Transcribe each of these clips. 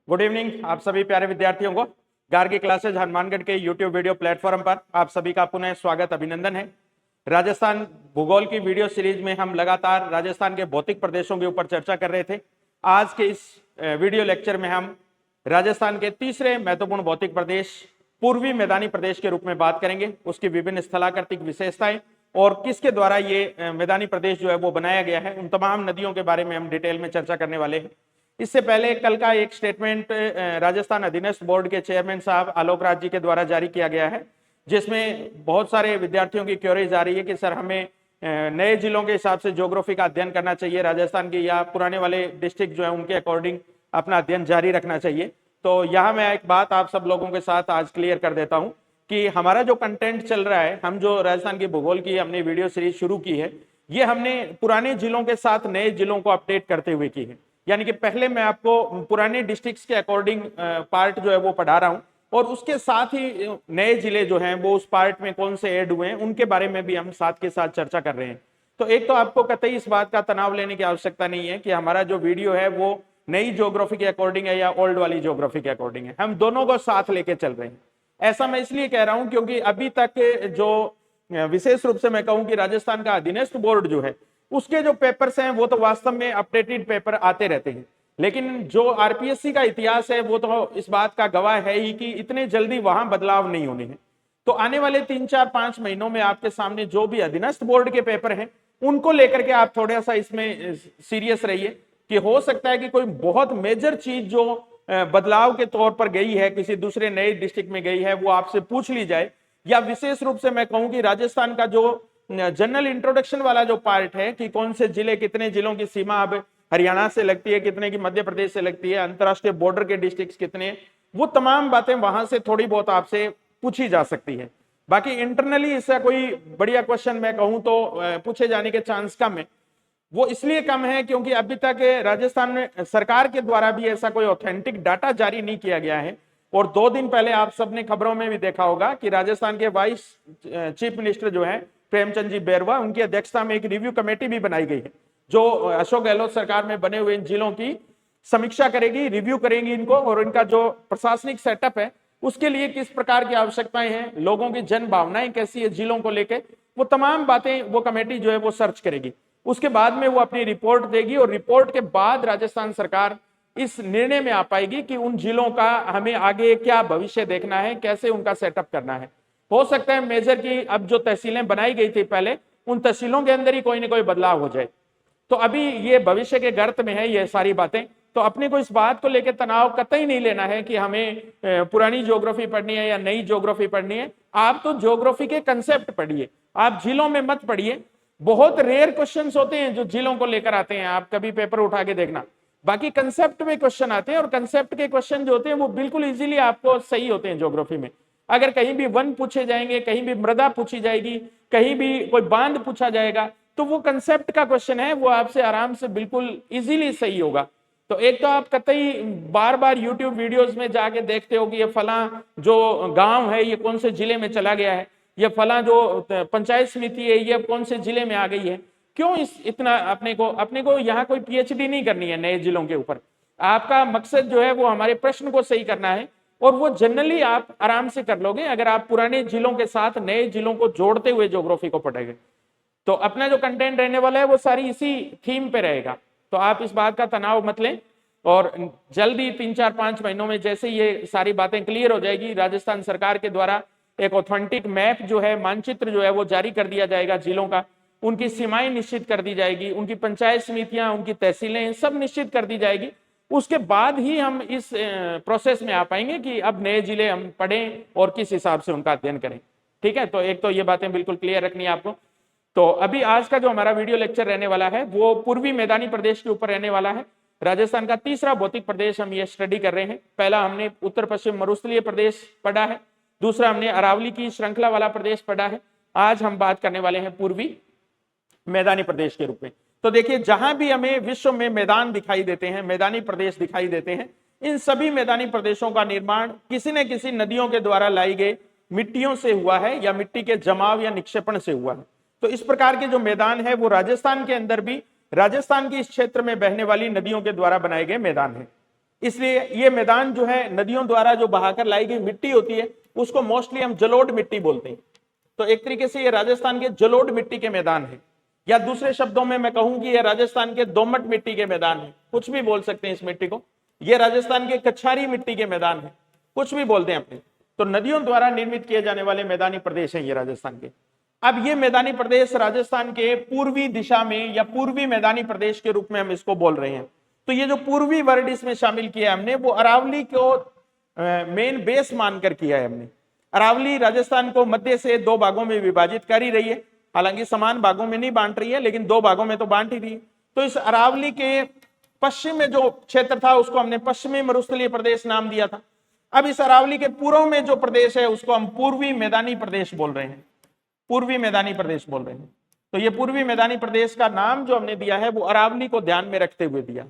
Good evening आप सभी प्यारे विद्यार्थियों को। गार्गी क्लासेज हनुमानगढ़ के यूट्यूब वीडियो प्लेटफॉर्म पर आप सभी का पुनः स्वागत अभिनंदन है। राजस्थान भूगोल की वीडियो सीरीज में हम लगातार राजस्थान के भौतिक प्रदेशों के ऊपर चर्चा कर रहे थे। आज के इस वीडियो लेक्चर में हम राजस्थान के तीसरे महत्वपूर्ण भौतिक प्रदेश पूर्वी मैदानी प्रदेश के रूप में बात करेंगे, उसकी विभिन्न स्थलाकृतिक विशेषताएं और किसके द्वारा ये मैदानी प्रदेश जो है वो बनाया गया है, उन तमाम नदियों के बारे में हम डिटेल में चर्चा करने वाले हैं। इससे पहले कल का एक स्टेटमेंट राजस्थान अधीनस्थ बोर्ड के चेयरमैन साहब आलोक राज जी के द्वारा जारी किया गया है, जिसमें बहुत सारे विद्यार्थियों की क्वेरीज आ रही है कि सर हमें नए जिलों के हिसाब से ज्योग्राफी का अध्ययन करना चाहिए राजस्थान की, या पुराने वाले डिस्ट्रिक्ट जो है उनके अकॉर्डिंग अपना अध्ययन जारी रखना चाहिए। तो यहाँ मैं एक बात आप सब लोगों के साथ आज क्लियर कर देता हूँ कि हमारा जो कंटेंट चल रहा है, हम जो राजस्थान की भूगोल की हमने वीडियो सीरीज शुरू की है, ये हमने पुराने जिलों के साथ नए जिलों को अपडेट करते हुए की है। यानी कि पहले मैं आपको पुराने डिस्ट्रिक्ट्स के अकॉर्डिंग पार्ट जो है वो पढ़ा रहा हूं, और उसके साथ ही नए जिले जो हैं वो उस पार्ट में कौन से ऐड हुए हैं उनके बारे में भी हम साथ के साथ चर्चा कर रहे हैं। तो एक तो आपको कतई इस बात का तनाव लेने की आवश्यकता नहीं है कि हमारा जो वीडियो है वो नई ज्योग्राफी के अकॉर्डिंग है या ओल्ड वाली ज्योग्राफी के अकॉर्डिंग है, हम दोनों को साथ लेके चल रहे हैं। ऐसा मैं इसलिए कह रहा हूं क्योंकि अभी तक जो विशेष रूप से मैं कहूं कि राजस्थान का अधीनस्थ बोर्ड जो है उसके जो पेपर्स हैं वो तो वास्तव में अपडेटेड पेपर आते रहते हैं, लेकिन जो आरपीएससी का इतिहास है वो तो इस बात का गवाह है ही कि इतने जल्दी वहां बदलाव नहीं होने हैं। तो आने वाले 3-4-5 महीनों में आपके सामने जो भी अधीनस्थ बोर्ड के पेपर हैं उनको लेकर के आप थोड़ा सा इसमें सीरियस रहिए कि हो सकता है कि कोई बहुत मेजर चीज जो बदलाव के तौर पर गई है, किसी दूसरे नए डिस्ट्रिक्ट में गई है, वो आपसे पूछ ली जाए। या विशेष रूप से मैं कहूं कि राजस्थान का जो जनरल इंट्रोडक्शन वाला जो पार्ट है कि कौन से जिले, कितने जिलों की सीमा अब हरियाणा से लगती है, कितने की मध्य प्रदेश से लगती है, अंतरराष्ट्रीय बॉर्डर के डिस्ट्रिक्ट्स कितने, वो तमाम बातें वहां से थोड़ी बहुत आपसे पूछी जा सकती है। बाकी इंटरनली इसका कोई बढ़िया क्वेश्चन मैं कहूं तो पूछे जाने के चांस कम है। वो इसलिए कम है क्योंकि अभी तक राजस्थान में सरकार के द्वारा भी ऐसा कोई ऑथेंटिक डाटा जारी नहीं किया गया है। और 2 दिन पहले आप सबने खबरों में भी देखा होगा कि राजस्थान के वाइस चीफ मिनिस्टर जो है प्रेमचंद जी बैरवा, उनकी अध्यक्षता में एक रिव्यू कमेटी भी बनाई गई है जो अशोक गहलोत सरकार में बने हुए इन जिलों की समीक्षा करेगी, रिव्यू करेंगी इनको, और इनका जो प्रशासनिक सेटअप है उसके लिए किस प्रकार की आवश्यकताएं हैं, लोगों की जन भावनाएं कैसी है जिलों को लेकर, वो तमाम बातें वो कमेटी जो है वो सर्च करेगी। उसके बाद में वो अपनी रिपोर्ट देगी और रिपोर्ट के बाद राजस्थान सरकार इस निर्णय में आ पाएगी कि उन जिलों का हमें आगे क्या भविष्य देखना है, कैसे उनका सेटअप करना है। हो सकता है मेजर की अब जो तहसीलें बनाई गई थी पहले, उन तहसीलों के अंदर ही कोई ना कोई बदलाव हो जाए। तो अभी ये भविष्य के गर्त में है ये सारी बातें, तो अपने को इस बात को लेकर तनाव कतई नहीं लेना है कि हमें पुरानी ज्योग्राफी पढ़नी है या नई ज्योग्राफी पढ़नी है। आप तो ज्योग्राफी के कंसेप्ट पढ़िए, आप जिलों में मत पढ़िए। बहुत रेयर क्वेश्चंस होते हैं जो जिलों को लेकर आते हैं, आप कभी पेपर उठा के देखना, बाकी कंसेप्ट में क्वेश्चन आते हैं, और कंसेप्ट के क्वेश्चन जो होते हैं वो बिल्कुल इजीली आपको सही होते हैं ज्योग्राफी में। अगर कहीं भी वन पूछे जाएंगे, कहीं भी मृदा पूछी जाएगी, कहीं भी कोई बांध पूछा जाएगा, तो वो कंसेप्ट का क्वेश्चन है, वो आपसे आराम से बिल्कुल इजीली सही होगा। तो एक तो आप कतई बार बार यूट्यूब वीडियोस में जाके देखते हो कि ये फला जो गांव है ये कौन से जिले में चला गया है, ये फला जो पंचायत समिति है ये कौन से जिले में आ गई है। क्यों इतना अपने को यहाँ कोई पीएचडी नहीं करनी है नए जिलों के ऊपर। आपका मकसद जो है वो हमारे प्रश्न को सही करना है, और वो जनरली आप आराम से कर लोगे अगर आप पुराने जिलों के साथ नए जिलों को जोड़ते हुए ज्योग्राफी को पढ़ेंगे। तो अपना जो कंटेंट रहने वाला है वो सारी इसी थीम पे रहेगा, तो आप इस बात का तनाव मत लें। और जल्दी 3-4-5 महीनों में जैसे ये सारी बातें क्लियर हो जाएगी, राजस्थान सरकार के द्वारा एक ऑथेंटिक मैप जो है, मानचित्र जो है वो जारी कर दिया जाएगा जिलों का, उनकी सीमाएं निश्चित कर दी जाएगी, उनकी पंचायत समितियां, उनकी तहसीलें सब निश्चित कर दी जाएगी। उसके बाद ही हम इस प्रोसेस में आ पाएंगे कि अब नए जिले हम पढ़ें और किस हिसाब से उनका अध्ययन करें। ठीक है, तो एक तो ये बातें बिल्कुल क्लियर रखनी है आपको। तो अभी आज का जो हमारा वीडियो लेक्चर रहने वाला है वो पूर्वी मैदानी प्रदेश के ऊपर रहने वाला है। राजस्थान का तीसरा भौतिक प्रदेश हम ये स्टडी कर रहे हैं। पहला हमने उत्तर पश्चिम मरुस्थलीय प्रदेश पढ़ा है, दूसरा हमने अरावली की श्रृंखला वाला प्रदेश पढ़ा है। आज हम बात करने वाले हैं पूर्वी मैदानी प्रदेश के रूप में। तो देखिए, जहां भी हमें विश्व में मैदान दिखाई देते हैं, मैदानी प्रदेश दिखाई देते हैं, इन सभी मैदानी प्रदेशों का निर्माण किसी न किसी नदियों के द्वारा लाई गई मिट्टियों से हुआ है या मिट्टी के जमाव या निक्षेपण से हुआ है। तो इस प्रकार के जो मैदान है वो राजस्थान के अंदर भी राजस्थान के इस क्षेत्र में बहने वाली नदियों के द्वारा बनाए गए मैदान है। इसलिए ये मैदान जो है नदियों द्वारा जो बहाकर लाई गई मिट्टी होती है उसको मोस्टली हम जलोढ़ मिट्टी बोलते हैं। तो एक तरीके से ये राजस्थान के जलोढ़ मिट्टी के मैदान है, या दूसरे शब्दों में मैं कहूं कि ये राजस्थान के दोमट मिट्टी के मैदान है, कुछ भी बोल सकते हैं इस मिट्टी को। ये राजस्थान के कछारी मिट्टी के मैदान है, कुछ भी बोलते हैं अपने। तो नदियों द्वारा निर्मित किए जाने वाले मैदानी प्रदेश हैं ये राजस्थान के। अब ये मैदानी प्रदेश राजस्थान के पूर्वी दिशा में या पूर्वी मैदानी प्रदेश के रूप में हम इसको बोल रहे हैं। तो ये जो पूर्वी वर्ड इसमें शामिल किया हमने वो अरावली को मेन बेस मानकर किया है हमने। अरावली राजस्थान को मध्य से दो भागों में विभाजित कर ही रही है, हालांकि समान भागों में नहीं बांट रही है, लेकिन दो भागों में तो बांट ही रही है। तो इस अरावली के पश्चिम में जो क्षेत्र था उसको हमने पश्चिमी मरुस्थलीय प्रदेश नाम दिया था। अब इस अरावली के पूर्व में जो प्रदेश है उसको हम पूर्वी मैदानी प्रदेश बोल रहे हैं, पूर्वी मैदानी प्रदेश बोल रहे हैं। तो ये पूर्वी मैदानी प्रदेश का नाम जो हमने दिया है वो अरावली को ध्यान में रखते हुए दिया,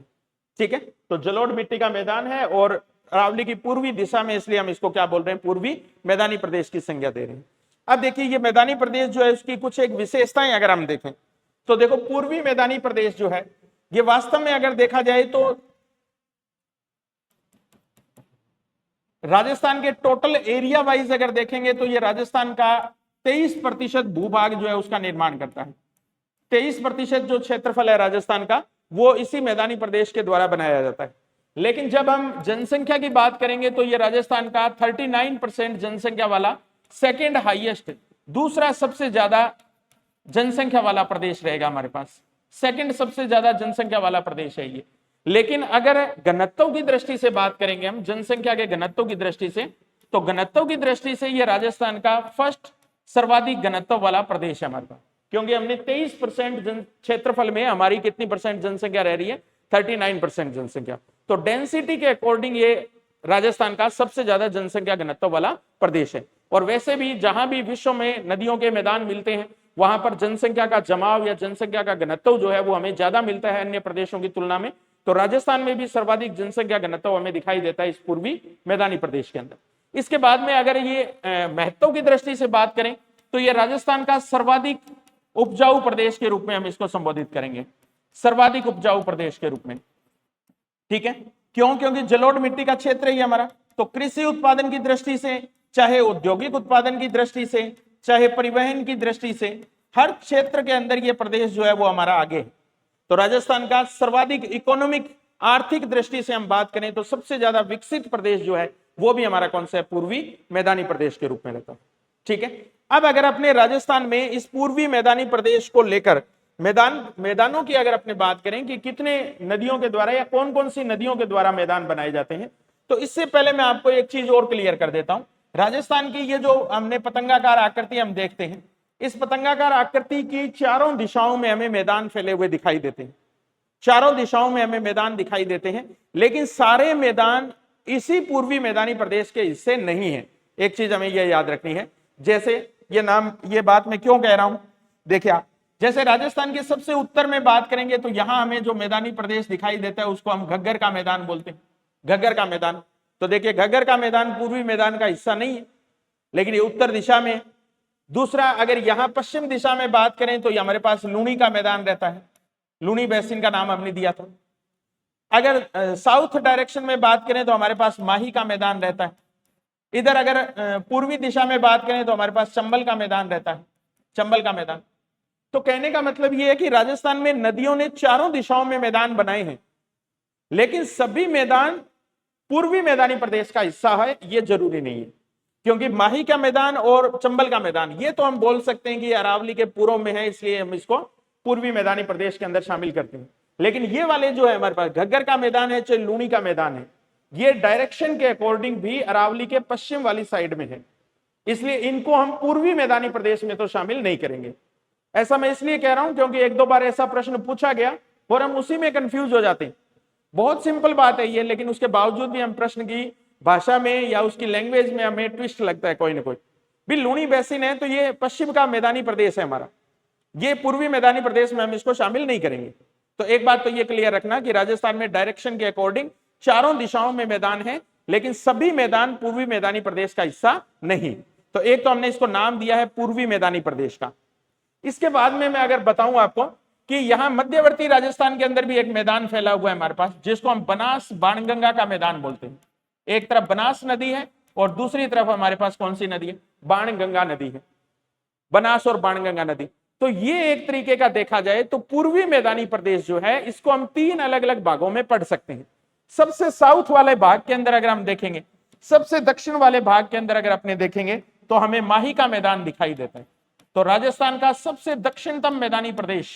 ठीक है। तो जलोढ़ मिट्टी का मैदान है और अरावली की पूर्वी दिशा में, इसलिए हम इसको क्या बोल रहे हैं, पूर्वी मैदानी प्रदेश की संज्ञा दे रहे हैं। अब देखिए ये मैदानी प्रदेश जो है उसकी कुछ एक विशेषताएं अगर हम देखें तो देखो पूर्वी मैदानी प्रदेश जो है ये वास्तव में अगर देखा जाए तो राजस्थान के टोटल एरिया वाइज अगर देखेंगे तो ये राजस्थान का 23% भूभाग जो है उसका निर्माण करता है। 23% जो क्षेत्रफल है राजस्थान का वो इसी मैदानी प्रदेश के द्वारा बनाया जाता है। लेकिन जब हम जनसंख्या की बात करेंगे तो ये राजस्थान का 39% जनसंख्या वाला सेकेंड हाईएस्ट, दूसरा सबसे ज्यादा जनसंख्या वाला प्रदेश रहेगा हमारे पास, सेकंड सबसे ज्यादा जनसंख्या वाला प्रदेश है ये। लेकिन अगर घनत्व की दृष्टि से बात करेंगे हम, जनसंख्या के घनत्व की दृष्टि से, तो घनत्व की दृष्टि से ये राजस्थान का फर्स्ट सर्वाधिक घनत्व वाला प्रदेश है हमारे पास, क्योंकि हमने 23% क्षेत्रफल में हमारी कितनी परसेंट जनसंख्या रह रही है, 39% जनसंख्या। तो डेंसिटी के अकॉर्डिंग ये राजस्थान का सबसे ज्यादा जनसंख्या घनत्व वाला प्रदेश है। और वैसे भी जहां भी विश्व में नदियों के मैदान मिलते हैं वहां पर जनसंख्या का जमाव या जनसंख्या का घनत्व जो है वो हमें ज्यादा मिलता है अन्य प्रदेशों की तुलना में। तो राजस्थान में भी सर्वाधिक जनसंख्या घनत्व हमें दिखाई देता है इस पूर्वी मैदानी प्रदेश के अंदर। इसके बाद में अगर ये महत्व की दृष्टि से बात करें तो ये राजस्थान का सर्वाधिक उपजाऊ प्रदेश के रूप में हम इसको संबोधित करेंगे, सर्वाधिक उपजाऊ प्रदेश के रूप में, ठीक है। क्यों? क्योंकि जलोढ़ मिट्टी का क्षेत्र ही हमारा। तो कृषि उत्पादन की दृष्टि से, चाहे औद्योगिक उत्पादन की दृष्टि से, चाहे परिवहन की दृष्टि से, हर क्षेत्र के अंदर ये प्रदेश जो है वो हमारा आगे है। तो राजस्थान का सर्वाधिक इकोनॉमिक आर्थिक दृष्टि से हम बात करें तो सबसे ज्यादा विकसित प्रदेश जो है वो भी हमारा कौन सा है, पूर्वी मैदानी प्रदेश के रूप में रहता है, ठीक है। अब अगर अपने राजस्थान में इस पूर्वी मैदानी प्रदेश को लेकर मैदानों की अगर अपने बात करें कि कितने नदियों के द्वारा या कौन कौन सी नदियों के द्वारा मैदान बनाए जाते हैं, तो इससे पहले मैं आपको एक चीज और क्लियर कर देता हूं। राजस्थान की ये जो हमने पतंगाकार आकृति हम देखते हैं, इस पतंगाकार आकृति की चारों दिशाओं में हमें मैदान फैले हुए दिखाई देते हैं, चारों दिशाओं में हमें मैदान दिखाई देते हैं, लेकिन सारे मैदान इसी पूर्वी मैदानी प्रदेश के हिस्से नहीं है। एक चीज हमें यह याद रखनी है, जैसे ये बात मैं क्यों कह रहा हूं, देखिए आप जैसे राजस्थान के सबसे उत्तर में बात करेंगे तो यहां हमें जो मैदानी प्रदेश दिखाई देता है उसको हम घग्गर का मैदान बोलते हैं, घग्गर का मैदान। तो देखिए घग्गर का मैदान पूर्वी मैदान का हिस्सा नहीं है, लेकिन ये उत्तर दिशा में। दूसरा, अगर यहां पश्चिम दिशा में बात करें तो ये हमारे पास लूणी का मैदान रहता है, लूणी बेसिन का नाम हमने दिया था। अगर साउथ डायरेक्शन में बात करें तो हमारे पास माही का मैदान रहता है। इधर अगर पूर्वी दिशा में बात करें तो हमारे पास चंबल का मैदान रहता है, चंबल का मैदान। तो कहने का मतलब यह है कि राजस्थान में नदियों ने चारों दिशाओं में मैदान बनाए हैं, लेकिन सभी मैदान पूर्वी मैदानी प्रदेश का हिस्सा है ये जरूरी नहीं है, क्योंकि माही का मैदान और चंबल का मैदान ये तो हम बोल सकते हैं कि अरावली के पूर्व में है, इसलिए हम इसको पूर्वी मैदानी प्रदेश के अंदर शामिल करते हैं। लेकिन ये वाले जो है हमारे पास घग्गर का मैदान है, चाहे लूणी का मैदान है, ये डायरेक्शन के अकॉर्डिंग भी अरावली के पश्चिम वाली साइड में है, इसलिए इनको हम पूर्वी मैदानी प्रदेश में तो शामिल नहीं करेंगे। ऐसा मैं इसलिए कह रहा हूं क्योंकि एक दो बार ऐसा प्रश्न पूछा गया और हम उसी में कंफ्यूज हो जाते हैं। बहुत सिंपल बात है ये, लेकिन उसके बावजूद भी हम प्रश्न की भाषा में या उसकी लैंग्वेज में हमें ट्विस्ट लगता है कोई ना कोई। भी लूणी बेसिन है तो ये पश्चिम का मैदानी प्रदेश है हमारा, ये पूर्वी मैदानी प्रदेश में हम इसको शामिल नहीं करेंगे। तो एक बात तो ये क्लियर रखना कि राजस्थान में डायरेक्शन के अकॉर्डिंग चारों दिशाओं में मैदान है, लेकिन सभी मैदान पूर्वी मैदानी प्रदेश का हिस्सा नहीं। तो एक तो हमने इसको नाम दिया है पूर्वी मैदानी प्रदेश का। इसके बाद में मैं अगर बताऊं आपको कि यहाँ मध्यवर्ती राजस्थान के अंदर भी एक मैदान फैला हुआ है हमारे पास, जिसको हम बनास बाणगंगा का मैदान बोलते हैं। एक तरफ बनास नदी है और दूसरी तरफ हमारे पास कौन सी नदी है? बाणगंगा नदी है, बनास और बाणगंगा नदी। तो ये एक तरीके का देखा जाए तो पूर्वी मैदानी प्रदेश जो है इसको हम 3 अलग अलग भागों में पढ़ सकते हैं। सबसे साउथ वाले भाग के अंदर अगर हम देखेंगे, सबसे दक्षिण वाले भाग के अंदर अगर अपने देखेंगे तो हमें माही का मैदान दिखाई देता है। तो राजस्थान का सबसे दक्षिणतम मैदानी प्रदेश,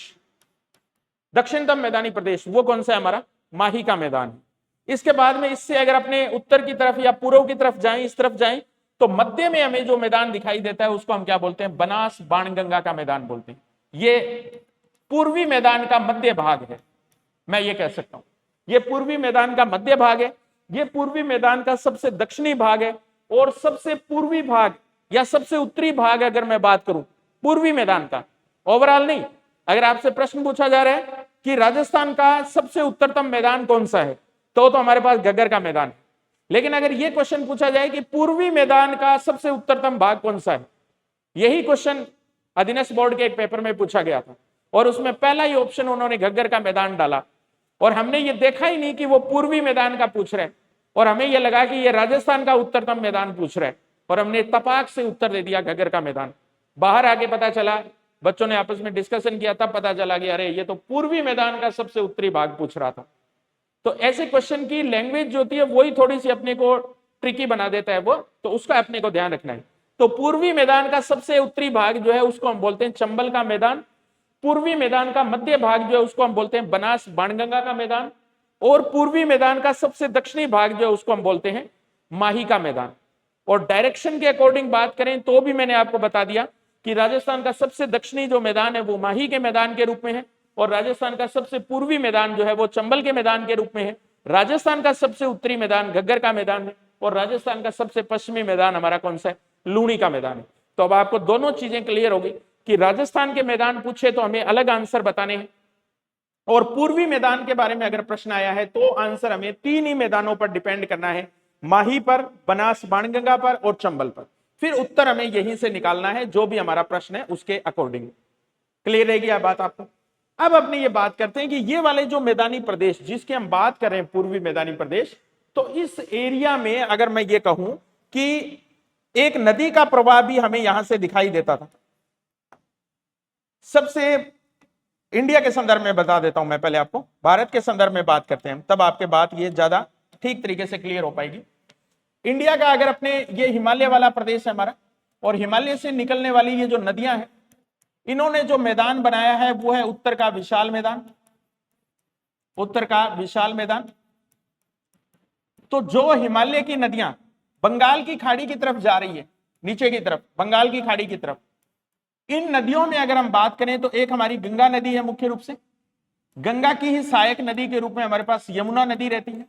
दक्षिणतम मैदानी प्रदेश वो कौन सा है? हमारा माही का मैदान है। इसके बाद में इससे अगर अपने उत्तर की तरफ या पूर्व की तरफ जाएं, इस तरफ जाएं, तो मध्य में हमें जो मैदान दिखाई देता है उसको हम क्या बोलते हैं? बनास बाणगंगा का मैदान बोलते हैं। ये पूर्वी मैदान का मध्य भाग है, मैं ये कह सकता हूं ये पूर्वी मैदान का मध्य भाग है। ये पूर्वी मैदान का सबसे दक्षिणी भाग है और सबसे पूर्वी भाग या सबसे उत्तरी भाग अगर मैं बात करूं पूर्वी मैदान का, ओवरऑल नहीं। अगर आपसे प्रश्न पूछा जा रहा है कि राजस्थान का सबसे उत्तरतम मैदान कौन सा है, तो हमारे पास घग्गर का मैदान है। लेकिन अगर यह क्वेश्चन पूछा जाए कि पूर्वी मैदान का सबसे उत्तरतम भाग कौन सा है, यही क्वेश्चन अधीनस्थ बोर्ड के एक पेपर में पूछा गया था और उसमें पहला ही ऑप्शन उन्होंने घग्गर का मैदान डाला और हमने ये देखा ही नहीं कि वो पूर्वी मैदान का पूछ रहे हैं और हमें यह लगा कि ये राजस्थान का उत्तरतम मैदान पूछ रहे हैं और हमने तपाक से उत्तर दे दिया घग्गर का मैदान। बाहर आके पता चला, बच्चों ने आपस में डिस्कशन किया, तब पता चला कि अरे ये तो पूर्वी मैदान का सबसे उत्तरी भाग पूछ रहा था। तो ऐसे क्वेश्चन की लैंग्वेज जो होती है वही थोड़ी सी अपने को ट्रिकी बना देता है वो, तो उसका अपने को ध्यान रखना है। तो पूर्वी मैदान का सबसे उत्तरी भाग जो है उसको हम बोलते हैं चंबल का मैदान। पूर्वी मैदान का मध्य भाग जो है उसको हम बोलते हैं बनास बाणगंगा का मैदान और पूर्वी मैदान का सबसे दक्षिणी भाग जो है उसको हम बोलते हैं माही का मैदान। और डायरेक्शन के अकॉर्डिंग बात करें तो भी मैंने आपको बता दिया कि राजस्थान का सबसे दक्षिणी जो मैदान है वो माही के मैदान के रूप में है और राजस्थान का सबसे पूर्वी मैदान जो है वो चंबल के मैदान के रूप में है। राजस्थान का सबसे उत्तरी मैदान घग्गर का मैदान है और राजस्थान का सबसे पश्चिमी मैदान हमारा कौन सा है? लूणी का मैदान है। तो अब आपको दोनों चीजें क्लियर होगी कि राजस्थान के मैदान पूछे तो हमें अलग आंसर बताने हैं और पूर्वी मैदान के बारे में अगर प्रश्न आया है तो आंसर हमें 3 ही मैदानों पर डिपेंड करना है, माही पर, बनास बाणगंगा पर और चंबल पर। फिर उत्तर हमें यहीं से निकालना है जो भी हमारा प्रश्न है उसके अकॉर्डिंग। क्लियर रहेगी यह बात आपको? अब अपने ये बात करते हैं कि ये वाले जो मैदानी प्रदेश जिसकी हम बात कर रहे हैं पूर्वी मैदानी प्रदेश, तो इस एरिया में अगर मैं ये कहूं कि एक नदी का प्रवाह भी हमें यहां से दिखाई देता था। सबसे इंडिया के संदर्भ में बता देता हूं मैं, पहले आपको भारत के संदर्भ में बात करते हैं, तब आपके बात ये ज्यादा ठीक तरीके से क्लियर हो पाएगी। इंडिया का अगर अपने ये हिमालय वाला प्रदेश है हमारा और हिमालय से निकलने वाली ये जो नदियां हैं, इन्होंने जो मैदान बनाया है वो है उत्तर का विशाल मैदान, उत्तर का विशाल मैदान। तो जो हिमालय की नदियां बंगाल की खाड़ी की तरफ जा रही है, नीचे की तरफ बंगाल की खाड़ी की तरफ, इन नदियों में अगर हम बात करें तो एक हमारी गंगा नदी है मुख्य रूप से, गंगा की ही सहायक नदी के रूप में हमारे पास यमुना नदी रहती है।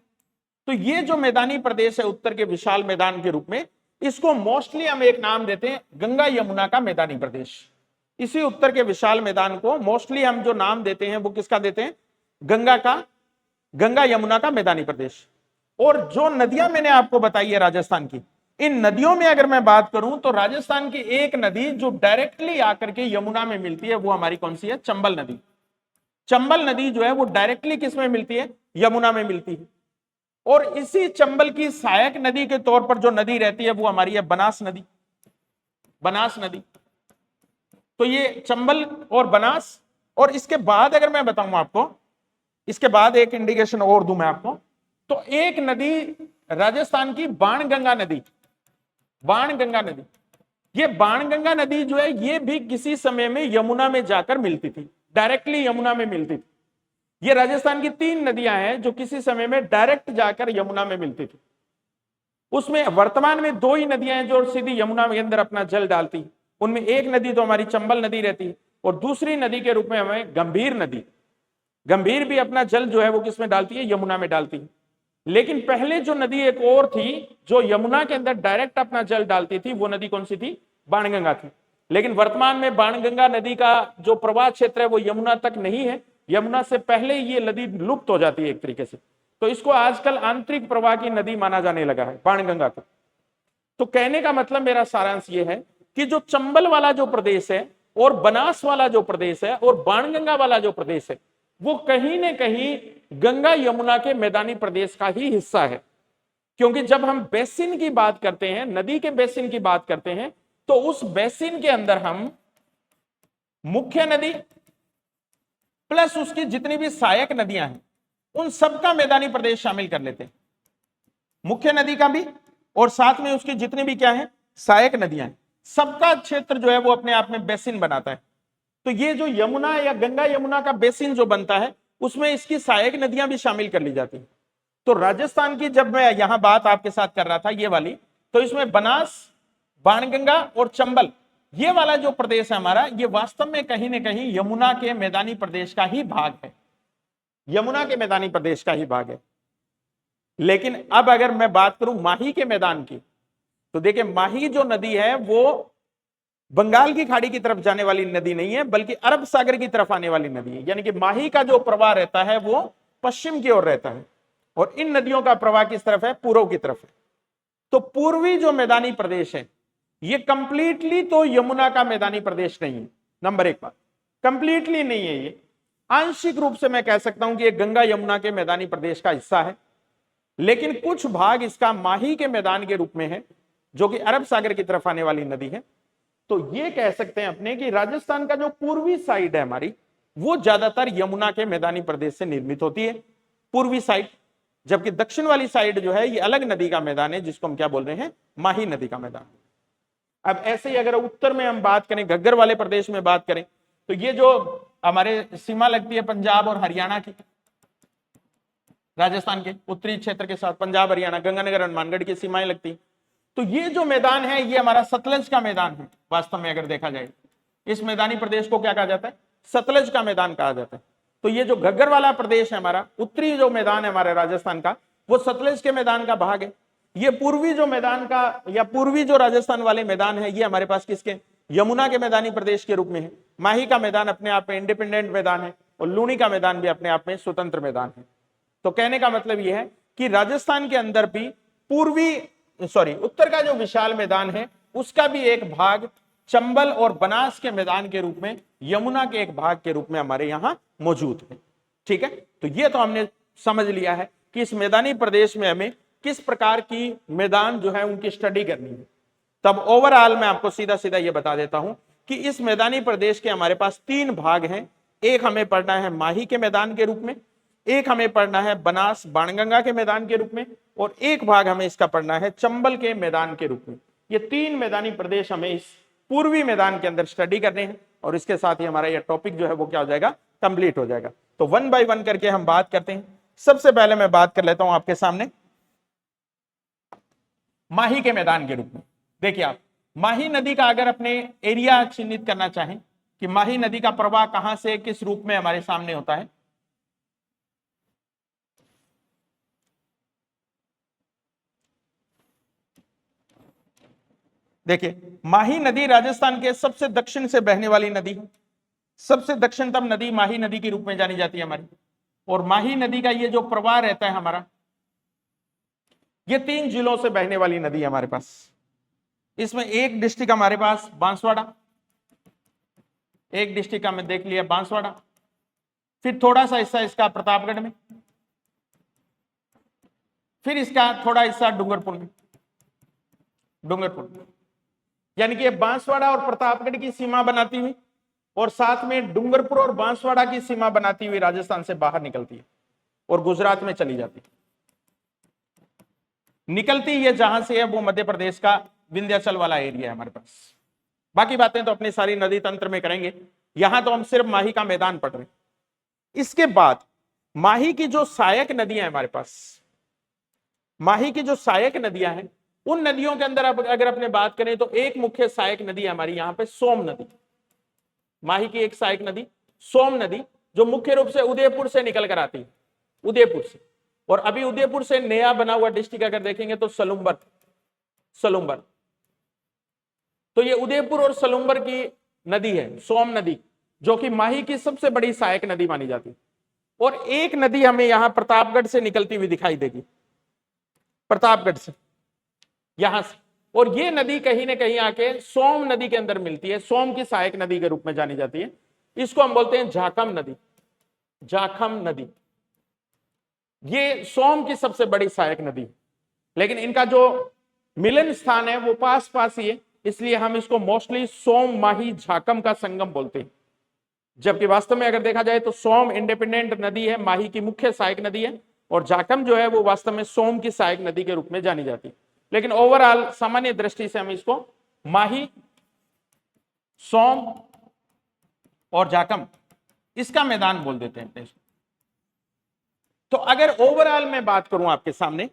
तो ये जो मैदानी प्रदेश है उत्तर के विशाल मैदान के रूप में, इसको मोस्टली हम एक नाम देते हैं गंगा यमुना का मैदानी प्रदेश। इसी उत्तर के विशाल मैदान को मोस्टली हम जो नाम देते हैं वो किसका देते हैं? गंगा यमुना का मैदानी प्रदेश। और जो नदियां मैंने आपको बताई है राजस्थान की, इन नदियों में अगर मैं बात करूं तो राजस्थान की एक नदी जो डायरेक्टली आकर के यमुना में मिलती है वो हमारी कौन सी है? चंबल नदी। चंबल नदी जो है वो डायरेक्टली किस में मिलती है? यमुना में मिलती है। और इसी चंबल की सहायक नदी के तौर पर जो नदी रहती है वो हमारी है बनास नदी। बनास नदी, तो ये चंबल और बनास। और इसके बाद अगर मैं बताऊं आपको, इसके बाद एक इंडिकेशन और दूं मैं आपको, तो एक नदी राजस्थान की बाणगंगा नदी। बाणगंगा नदी, ये बाणगंगा नदी जो है ये भी किसी समय में यमुना में जाकर मिलती थी, डायरेक्टली यमुना में मिलती थी। ये राजस्थान की 3 नदियां हैं जो किसी समय में डायरेक्ट जाकर यमुना में मिलती थी। उसमें वर्तमान में 2 ही नदियां हैं जो सीधी यमुना के अंदर अपना जल डालती। उनमें एक नदी तो हमारी चंबल नदी रहती है और दूसरी नदी के रूप में हमें गंभीर नदी, गंभीर भी अपना जल जो है वो किसमें डालती है? यमुना में डालती है। लेकिन पहले जो नदी एक और थी जो यमुना के अंदर डायरेक्ट अपना जल डालती थी, वो नदी कौन सी थी? बाणगंगा थी। लेकिन वर्तमान में बाणगंगा नदी का जो प्रवाह क्षेत्र है वो यमुना तक नहीं है, यमुना से पहले ये नदी लुप्त हो जाती है एक तरीके से। तो इसको आजकल आंतरिक प्रवाह की नदी माना जाने लगा है बाणगंगा को। तो कहने का मतलब मेरा सारांश ये है कि जो चंबल वाला जो प्रदेश है और बनास वाला जो प्रदेश है और बाणगंगा वाला जो प्रदेश है वो कहीं ना कहीं गंगा यमुना के मैदानी प्रदेश का ही हिस्सा है। क्योंकि जब हम बेसिन की बात करते हैं, नदी के बेसिन की बात करते हैं, तो उस बेसिन के अंदर हम मुख्य नदी प्लस उसकी जितनी भी सहायक नदियां हैं उन सबका मैदानी प्रदेश शामिल कर लेते हैं, मुख्य नदी का भी और साथ में उसकी जितनी भी क्या है सहायक नदियां हैं, सबका क्षेत्र जो है वो अपने आप में बेसिन बनाता है। तो ये जो यमुना या गंगा यमुना का बेसिन जो बनता है उसमें इसकी सहायक नदियां भी शामिल कर ली जाती हैं। तो राजस्थान की जब मैं यहां बात आपके साथ कर रहा था ये वाली, तो इसमें बनास, बाणगंगा और चंबल ये वाला जो प्रदेश है हमारा, ये वास्तव में कहीं ना कहीं यमुना के मैदानी प्रदेश का ही भाग है, यमुना के मैदानी प्रदेश का ही भाग है। लेकिन अब अगर मैं बात करूं माही के मैदान की, तो देखिए माही जो नदी है वो बंगाल की खाड़ी की तरफ जाने वाली नदी नहीं है, बल्कि अरब सागर की तरफ आने वाली नदी है। यानी कि माही का जो प्रवाह रहता है वो पश्चिम की ओर रहता है और इन नदियों का प्रवाह किस तरफ है, पूर्व की तरफ है। तो पूर्वी जो मैदानी प्रदेश है ये कंप्लीटली तो यमुना का मैदानी प्रदेश नहीं है, नंबर एक बात, कंप्लीटली नहीं है ये, आंशिक रूप से मैं कह सकता हूं कि ये गंगा यमुना के मैदानी प्रदेश का हिस्सा है। लेकिन कुछ भाग इसका माही के मैदान के रूप में है जो कि अरब सागर की तरफ आने वाली नदी है। तो ये कह सकते हैं अपने कि राजस्थान का जो पूर्वी साइड है हमारी वो ज्यादातर यमुना के मैदानी प्रदेश से निर्मित होती है, पूर्वी साइड, जबकि दक्षिण वाली साइड जो है ये अलग नदी का मैदान है जिसको हम क्या बोल रहे हैं, माही नदी का मैदान। अब ऐसे ही अगर उत्तर में हम बात करें, घग्गर वाले प्रदेश में बात करें, तो ये जो हमारे सीमा लगती है पंजाब और हरियाणा की, राजस्थान के उत्तरी क्षेत्र के साथ पंजाब हरियाणा गंगानगर हनुमानगढ़ की सीमाएं लगती, तो ये जो मैदान है ये हमारा सतलज का मैदान है। वास्तव में अगर देखा जाए इस मैदानी प्रदेश को क्या कहा जाता है, सतलज का मैदान कहा जाता है। तो ये जो घग्गर वाला प्रदेश है हमारा, उत्तरी जो मैदान है हमारे राजस्थान का, वो सतलज के मैदान का भाग है। ये पूर्वी जो मैदान का या पूर्वी जो राजस्थान वाले मैदान है ये हमारे पास किसके, यमुना के मैदानी प्रदेश के रूप में है। माही का मैदान अपने आप में इंडिपेंडेंट मैदान है और लूनी का मैदान भी अपने आप में स्वतंत्र मैदान है। तो कहने का मतलब यह है कि राजस्थान के अंदर भी उत्तर का जो विशाल मैदान है उसका भी एक भाग चंबल और बनास के मैदान के रूप में, यमुना के एक भाग के रूप में हमारे यहां मौजूद है। ठीक है, तो ये तो हमने समझ लिया है कि इस मैदानी प्रदेश में हमें किस प्रकार की मैदान जो है उनकी स्टडी करनी है। तब ओवरऑल मैं आपको सीधा सीधा ये बता देता हूं कि इस मैदानी प्रदेश के हमारे पास तीन भाग हैं। एक हमें पढ़ना है माही के मैदान के रूप में, एक हमें पढ़ना है बनास बाणगंगा के मैदान के रूप में, और एक भाग हमें इसका पढ़ना है चंबल के मैदान के रूप में। ये तीन मैदानी प्रदेश हमें इस पूर्वी मैदान के अंदर स्टडी करने हैं और इसके साथ ही हमारा ये टॉपिक जो है वो क्या हो जाएगा, कंप्लीट हो जाएगा। तो वन बाय वन करके हम बात करते हैं। सबसे पहले मैं बात कर लेता हूं आपके सामने माही के मैदान के रूप में। देखिए आप माही नदी का अगर अपने एरिया चिन्हित करना चाहें कि माही नदी का प्रवाह कहां से किस रूप में हमारे सामने होता है, देखिए माही नदी राजस्थान के सबसे दक्षिण से बहने वाली नदी है। सबसे दक्षिणतम नदी माही नदी के रूप में जानी जाती है हमारी। और माही नदी का ये जो प्रवाह रहता है हमारा, ये 3 जिलों से बहने वाली नदी है हमारे पास। इसमें एक डिस्ट्रिक्ट हमारे पास बांसवाड़ा, एक डिस्ट्रिक्ट हमने देख लिया बांसवाड़ा, फिर थोड़ा सा हिस्सा इसका प्रतापगढ़ में, फिर इसका थोड़ा हिस्सा डूंगरपुर में। यानी कि बांसवाड़ा और प्रतापगढ़ की सीमा बनाती हुई और साथ में डूंगरपुर और बांसवाड़ा की सीमा बनाती हुई राजस्थान से बाहर निकलती है और गुजरात में चली जाती है। निकलती है जहां से है वो मध्य प्रदेश का विंध्याचल वाला एरिया है हमारे पास। बाकी बातें तो अपनी सारी नदी तंत्र में करेंगे, यहां तो हम सिर्फ माही का मैदान पढ़ रहे हैं। इसके बाद माही की जो सहायक नदियां हैं हमारे पास, माही की जो सहायक नदियां हैं उन नदियों के अंदर अगर अपने बात करें तो एक मुख्य सहायक नदी है हमारी यहां पे सोम नदी। माही की एक सहायक नदी सोम नदी जो मुख्य रूप से उदयपुर से निकल कर आती है, उदयपुर से। और अभी उदयपुर से नया बना हुआ डिस्ट्रिक्ट अगर देखेंगे तो सलुम्बर। तो ये उदयपुर और सलुम्बर की नदी है सोम नदी, जो कि माही की सबसे बड़ी सहायक नदी मानी जाती है। और एक नदी हमें यहां प्रतापगढ़ से निकलती हुई दिखाई देगी, प्रतापगढ़ से, यहां से और ये नदी कहीं ना कहीं आके सोम नदी के अंदर मिलती है, सोम की सहायक नदी के रूप में जानी जाती है। इसको हम बोलते हैं झाखम नदी, झाखम नदी। ये सोम की सबसे बड़ी सहायक नदी है, लेकिन इनका जो मिलन स्थान है वो पास पास ही है, इसलिए हम इसको मोस्टली सोम माही झाकम का संगम बोलते हैं। जबकि वास्तव में अगर देखा जाए तो सोम इंडिपेंडेंट नदी है, माही की मुख्य सहायक नदी है, और झाकम जो है वो वास्तव में सोम की सहायक नदी के रूप में जानी जाती है। लेकिन ओवरऑल सामान्य दृष्टि से हम इसको माही, सोम और झाकम इसका मैदान बोल देते हैं इसको। तो अगर ओवरऑल मैं बात करूं आपके सामने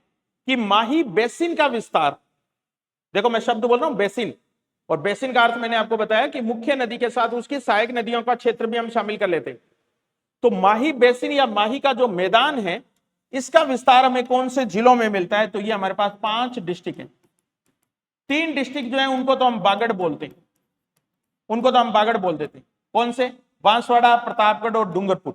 कि माही बेसिन का विस्तार, देखो मैं शब्द बोल रहा हूं बेसिन, और बेसिन का अर्थ मैंने आपको बताया कि मुख्य नदी के साथ उसकी सहायक नदियों का क्षेत्र भी हम शामिल कर लेते हैं। तो माही बेसिन या माही का जो मैदान है, इसका विस्तार हमें कौन से जिलों में मिलता है? तो ये हमारे पास 5 डिस्ट्रिक्ट हैं। 3 डिस्ट्रिक्ट जो है उनको तो हम बागड़ बोलते हैं, उनको तो हम बागड़ बोल देते हैं। कौन से? बांसवाड़ा, प्रतापगढ़ और डूंगरपुर।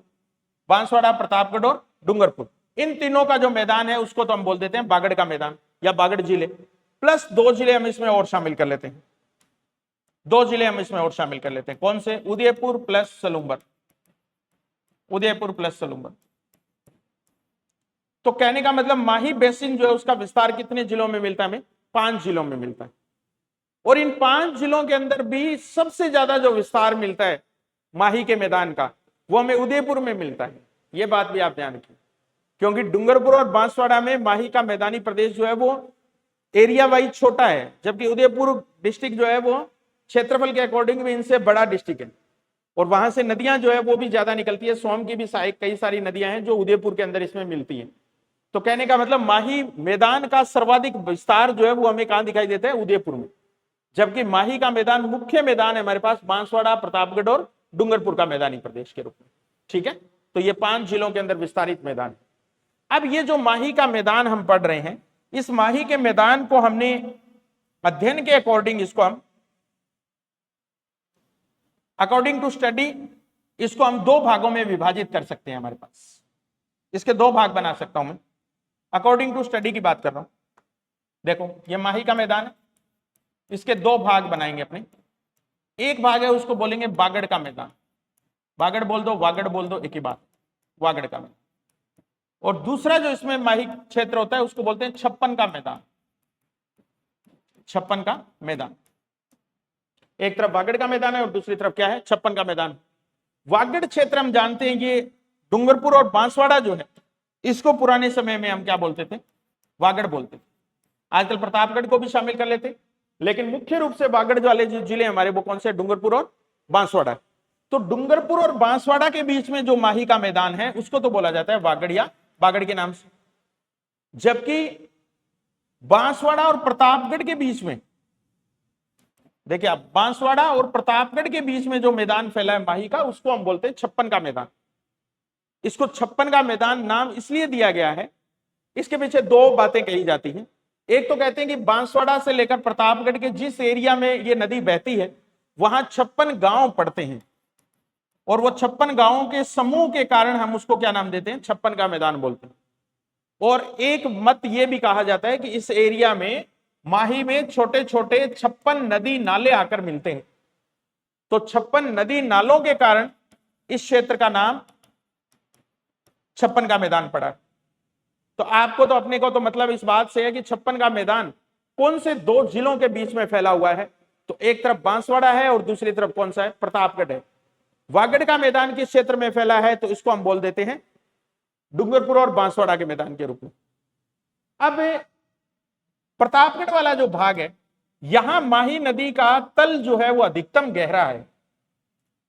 बांसवाड़ा, प्रतापगढ़ और डूंगरपुर, इन तीनों का जो मैदान है उसको तो हम बोल देते हैं बागड़ का मैदान या बागड़ जिले। प्लस 2 जिले हम इसमें और शामिल कर लेते हैं, 2 जिले हम इसमें और शामिल कर लेते हैं। कौन से? Udaipur plus Salumbar, Udaipur plus Salumbar. तो कहने का मतलब माही बेसिन जो है उसका विस्तार कितने जिलों में मिलता है? हमें 5 जिलों में मिलता है। और इन 5 जिलों के अंदर भी सबसे ज्यादा जो विस्तार मिलता है माही के मैदान का, वो हमें उदयपुर में मिलता है। ये बात भी आप ध्यान रखिए, क्योंकि डूंगरपुर और बांसवाड़ा में माही का मैदानी प्रदेश जो है वो एरिया वाइज छोटा है, जबकि उदयपुर डिस्ट्रिक्ट जो है वो क्षेत्रफल के अकॉर्डिंग भी इनसे बड़ा डिस्ट्रिक्ट है, और वहां से नदियां जो है वो भी ज्यादा निकलती है। सोम की भी सहायक कई सारी नदियां हैं जो उदयपुर के अंदर इसमें मिलती हैं। तो कहने का मतलब माही मैदान का सर्वाधिक विस्तार जो है वो हमें कहां दिखाई देता है? उदयपुर में। जबकि माही का मैदान, मुख्य मैदान है हमारे पास बांसवाड़ा, प्रतापगढ़ और डूंगरपुर का मैदानी प्रदेश के रूप में। ठीक है, तो ये 5 जिलों के अंदर विस्तारित मैदान है। अब ये जो माही का मैदान हम पढ़ रहे हैं, इस माही के मैदान को हमने अध्ययन के अकॉर्डिंग, इसको हम अकॉर्डिंग टू स्टडी, इसको हम 2 भागों में विभाजित कर सकते हैं। हमारे पास इसके 2 भाग बना सकता हूं मैं, अकॉर्डिंग टू स्टडी की बात कर रहा हूं। देखो ये माही का मैदान है, इसके 2 भाग बनाएंगे अपने। एक भाग है उसको बोलेंगे बागड़ का मैदान, बागड़ बोल दो, वागड़ बोल दो, एक ही बात, वागड़ का मैदान। और दूसरा जो इसमें माही क्षेत्र होता है उसको बोलते हैं छप्पन का मैदान, छप्पन का मैदान। एक तरफ वागड़ का मैदान है और दूसरी तरफ क्या है? छप्पन का मैदान। वागड़ क्षेत्र हम जानते हैं ये डूंगरपुर और बांसवाड़ा जो है, इसको पुराने समय में हम क्या बोलते थे? वागड़ बोलते थे। आजकल प्रतापगढ़ को भी शामिल कर लेते, लेकिन मुख्य रूप से वागड़ वाले जो जिले हमारे वो कौन से? डूंगरपुर और बांसवाड़ा। तो डूंगरपुर और बांसवाड़ा के बीच में जो माही का मैदान है उसको तो बोला जाता है वागड़ या बागड़ के नाम से। जबकि बांसवाड़ा और प्रतापगढ़ के बीच में, देखिए आप, बांसवाड़ा और प्रतापगढ़ के बीच में जो मैदान फैला है माही का, उसको हम बोलते हैं छप्पन का मैदान। इसको छप्पन का मैदान नाम इसलिए दिया गया है, इसके पीछे 2 बातें कही जाती हैं। एक तो कहते हैं कि बांसवाड़ा से लेकर प्रतापगढ़ के जिस एरिया में ये नदी बहती है वहां 56 गांव पड़ते हैं, और वो 56 गांवों के समूह के कारण हम उसको क्या नाम देते हैं? छप्पन का मैदान बोलते हैं। और एक मत ये भी कहा जाता है कि इस एरिया में, माही में, छोटे छोटे 56 नदी नाले आकर मिलते हैं। तो 56 नदी नालों के कारण इस क्षेत्र का नाम छप्पन का मैदान पड़ा। तो आपको तो, अपने को तो मतलब इस बात से है कि छप्पन का मैदान कौन से 2 जिलों के बीच में फैला हुआ है? तो एक तरफ बांसवाड़ा है और दूसरी तरफ कौन सा है? प्रतापगढ़ है। वागड़ का मैदान किस क्षेत्र में फैला है? तो इसको हम बोल देते हैं डूंगरपुर और बांसवाड़ा के मैदान के रूप में। अब प्रतापगढ़ वाला जो भाग है, यहां माही नदी का तल जो है वो अधिकतम गहरा है।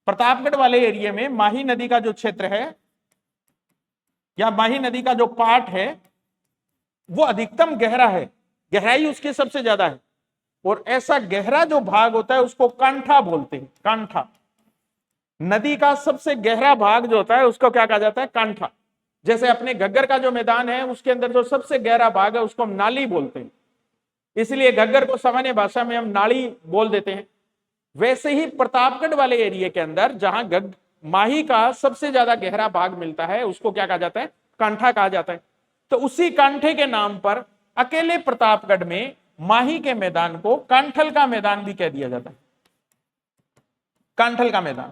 प्रतापगढ़ वाले एरिया में माही नदी का जो क्षेत्र है या माही नदी का जो पार्ट है वो अधिकतम गहरा है, गहराई उसकी सबसे ज्यादा है। और ऐसा गहरा जो भाग होता है उसको कांठा बोलते हैं, कांठा। नदी का सबसे गहरा भाग जो होता है उसको क्या कहा जाता है? कांठा। जैसे अपने घग्गर का जो मैदान है उसके अंदर जो सबसे गहरा भाग है उसको हम नाली बोलते हैं, इसलिए घग्गर को सामान्य भाषा में हम नाली बोल देते हैं। वैसे ही प्रतापगढ़ वाले एरिया के अंदर जहां माही का सबसे ज्यादा गहरा भाग मिलता है उसको क्या कहा जाता है? कांठा कहा जाता है। तो उसी कांठे के नाम पर अकेले प्रतापगढ़ में माही के मैदान को कांठल का मैदान भी कह दिया जाता है, कांठल का मैदान।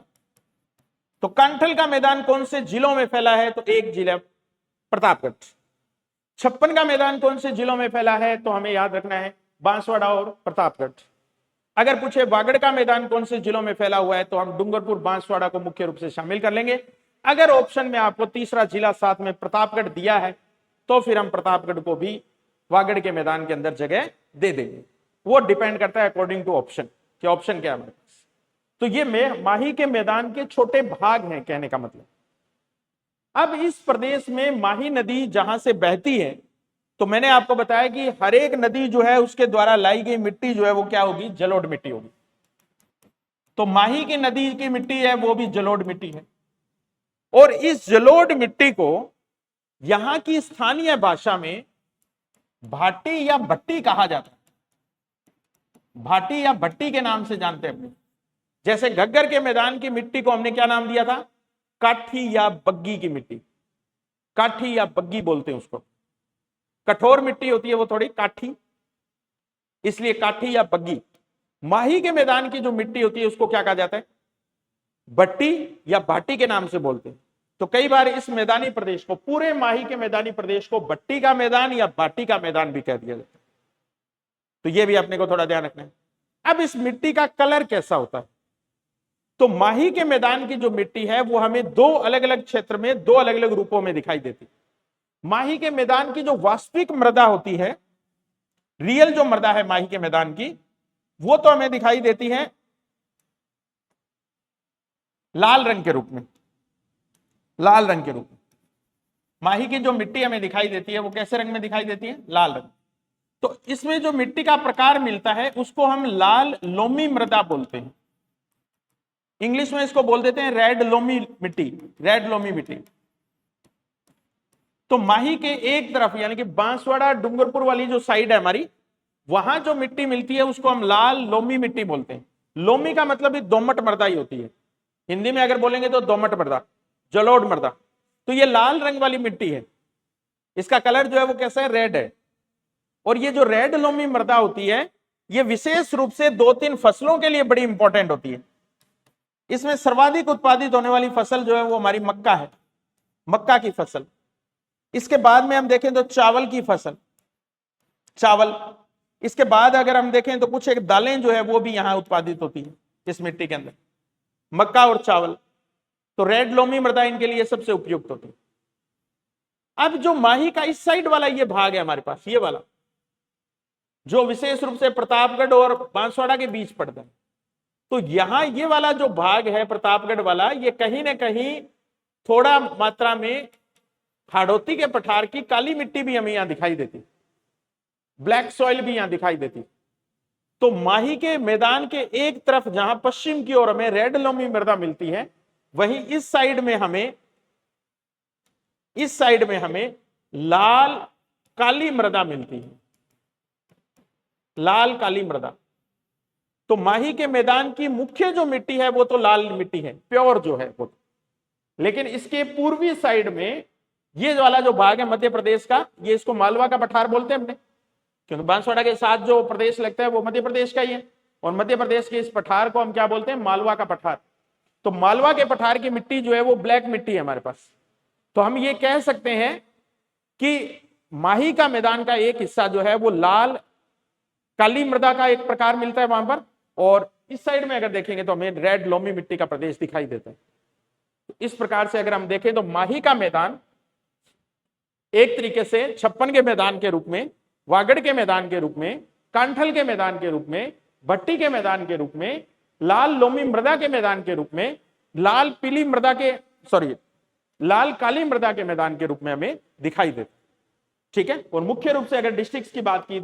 तो कांठल का मैदान कौन से जिलों में फैला है? तो एक जिला प्रतापगढ़। 56 का मैदान कौन से जिलों में फैला है? तो हमें याद रखना है बांसवाड़ा और प्रतापगढ़। अगर पूछे वागड़ का मैदान कौन से जिलों में फैला हुआ है, तो हम डूंगरपुर बांसवाड़ा को मुख्य रूप से शामिल कर लेंगे। अगर ऑप्शन में आपको तीसरा जिला साथ में प्रतापगढ़ दिया है, तो फिर हम प्रतापगढ़ को भी वागड़ के मैदान के अंदर जगह दे देंगे। वो डिपेंड करता है अकॉर्डिंग टू ऑप्शन, कि ऑप्शन क्या है हमारे पास। तो ये माही के मैदान के छोटे भाग हैं, कहने का मतलब। अब इस प्रदेश में माही नदी जहां से बहती है, तो मैंने आपको बताया कि हर एक नदी जो है उसके द्वारा लाई गई मिट्टी जो है वो क्या होगी? जलोढ़ मिट्टी होगी। तो माही की नदी की मिट्टी है वो भी जलोढ़ मिट्टी है, और इस जलोढ़ मिट्टी को यहां की स्थानीय भाषा में भाटी या भट्टी कहा जाता है। भाटी या भट्टी के नाम से जानते हैं। जैसे घग्गर के मैदान की मिट्टी को हमने क्या नाम दिया था? काठी या बग्गी की मिट्टी, काठी या बग्गी बोलते हैं उसको। कठोर मिट्टी होती है वो थोड़ी काठी, इसलिए काठी या बग्गी। माही के मैदान की जो मिट्टी होती है उसको क्या कहा जाता है? भट्टी या भाटी के नाम से बोलते हैं। तो कई बार इस मैदानी प्रदेश को, पूरे माही के मैदानी प्रदेश को भट्टी का मैदान या भाटी का मैदान भी कह दिया जाता है। तो यह भी अपने को थोड़ा ध्यान रखना है। अब इस मिट्टी का कलर कैसा होता है? तो माही के मैदान की जो मिट्टी है वो हमें दो अलग अलग क्षेत्र में दो अलग अलग रूपों में दिखाई देती है। माही के मैदान की जो वास्तविक मृदा होती है, रियल जो मृदा है माही के मैदान की, वो तो हमें दिखाई देती है लाल रंग के रूप में। लाल रंग के रूप में माही की जो मिट्टी हमें दिखाई देती है वो कैसे रंग में दिखाई देती है? लाल रंग। तो इसमें जो मिट्टी का प्रकार मिलता है उसको हम लाल लोमी मृदा बोलते हैं। इंग्लिश में इसको बोल देते हैं रेड लोमी मिट्टी, रेड लोमी मिट्टी। तो माही के एक तरफ यानी कि बांसवाड़ा डूंगरपुर वाली जो साइड है हमारी, वहां जो मिट्टी मिलती है उसको हम लाल लोमी मिट्टी बोलते हैं। लोमी का मतलब भी दोमट मृदा ही होती है, हिंदी में अगर बोलेंगे तो दोमट मृदा, जलोढ़ मृदा। तो ये लाल रंग वाली मिट्टी है, इसका कलर जो है वो कैसा है? रेड है। और ये जो रेड लोमी मृदा होती है ये विशेष रूप से 2-3 फसलों के लिए बड़ी इंपॉर्टेंट होती है। इसमें सर्वाधिक उत्पादित होने वाली फसल जो है वो हमारी मक्का है, मक्का की फसल। इसके बाद में हम देखें तो चावल की फसल, चावल। इसके बाद अगर हम देखें तो कुछ एक दालें जो है वो भी यहां उत्पादित होती है इस मिट्टी के अंदर, मक्का और चावल। तो रेड लोमी मृदा इनके लिए सबसे उपयुक्त होती है। अब जो माही का इस साइड वाला ये भाग है हमारे पास, ये वाला जो विशेष रूप से प्रतापगढ़ और बांसवाड़ा के बीच पड़ता है, तो यहां ये वाला जो भाग है प्रतापगढ़ वाला, ये कहीं ना कहीं थोड़ा मात्रा में हाड़ौती के पठार की काली मिट्टी भी हमें यहां दिखाई देती, ब्लैक सॉइल भी यहां दिखाई देती। तो माही के मैदान के एक तरफ जहां पश्चिम की ओर हमें रेड लोमी मृदा मिलती है, वहीं इस साइड में हमें लाल काली मृदा मिलती है, लाल काली मृदा। तो माही के मैदान की मुख्य जो मिट्टी है वो तो लाल मिट्टी है, प्योर जो है वो। लेकिन इसके पूर्वी साइड में ये वाला जो भाग है मध्य प्रदेश का, ये इसको मालवा का पठार बोलते हैं हमने, क्योंकि बांसवाड़ा के साथ जो प्रदेश लगता है वो मध्य प्रदेश का ही है, और मध्य प्रदेश के इस पठार को हम क्या बोलते हैं? मालवा का पठार। तो मालवा के पठार की मिट्टी जो है वो ब्लैक मिट्टी है हमारे पास। तो हम ये कह सकते हैं कि माही का मैदान का एक हिस्सा जो है वो लाल काली मृदा का एक प्रकार मिलता है वहां पर, और इस साइड में अगर देखेंगे तो हमें रेड लोमी मिट्टी का प्रदेश दिखाई देता है। तो इस प्रकार से अगर हम देखें तो माही का मैदान एक तरीके से 56 के मैदान के रूप में, वागड़ के मैदान के रूप में, कांठल के मैदान के रूप में, भट्टी के मैदान के रूप में, लाल लोमी मृदा के मैदान के रूप में, लाल काली मृदा के मैदान के रूप में हमें दिखाई देता। ठीक है। और मुख्य रूप से अगर डिस्ट्रिक्ट्स की बात की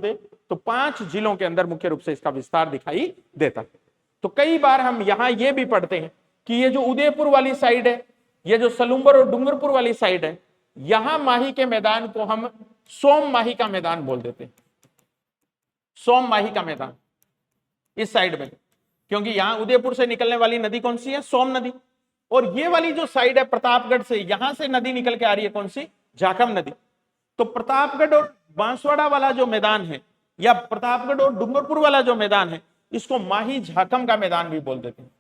तो 5 जिलों के अंदर मुख्य रूप से इसका विस्तार दिखाई देता है। तो कई बार हम यहां यह भी पढ़ते हैं कि ये जो उदयपुर वाली साइड है, ये जो सलूम्बर और डूंगरपुर वाली साइड है, यहां माही के मैदान को हम सोम माही का मैदान बोल देते हैं, सोम माही का मैदान इस साइड में, क्योंकि यहां उदयपुर से निकलने वाली नदी कौन सी है? सोम नदी। और ये वाली जो साइड है प्रतापगढ़ से, यहां से नदी निकल के आ रही है कौन सी? जाखम नदी। तो प्रतापगढ़ और बांसवाड़ा वाला जो मैदान है या प्रतापगढ़ और डूंगरपुर वाला जो मैदान है इसको माही झाकम का मैदान भी बोल देते हैं,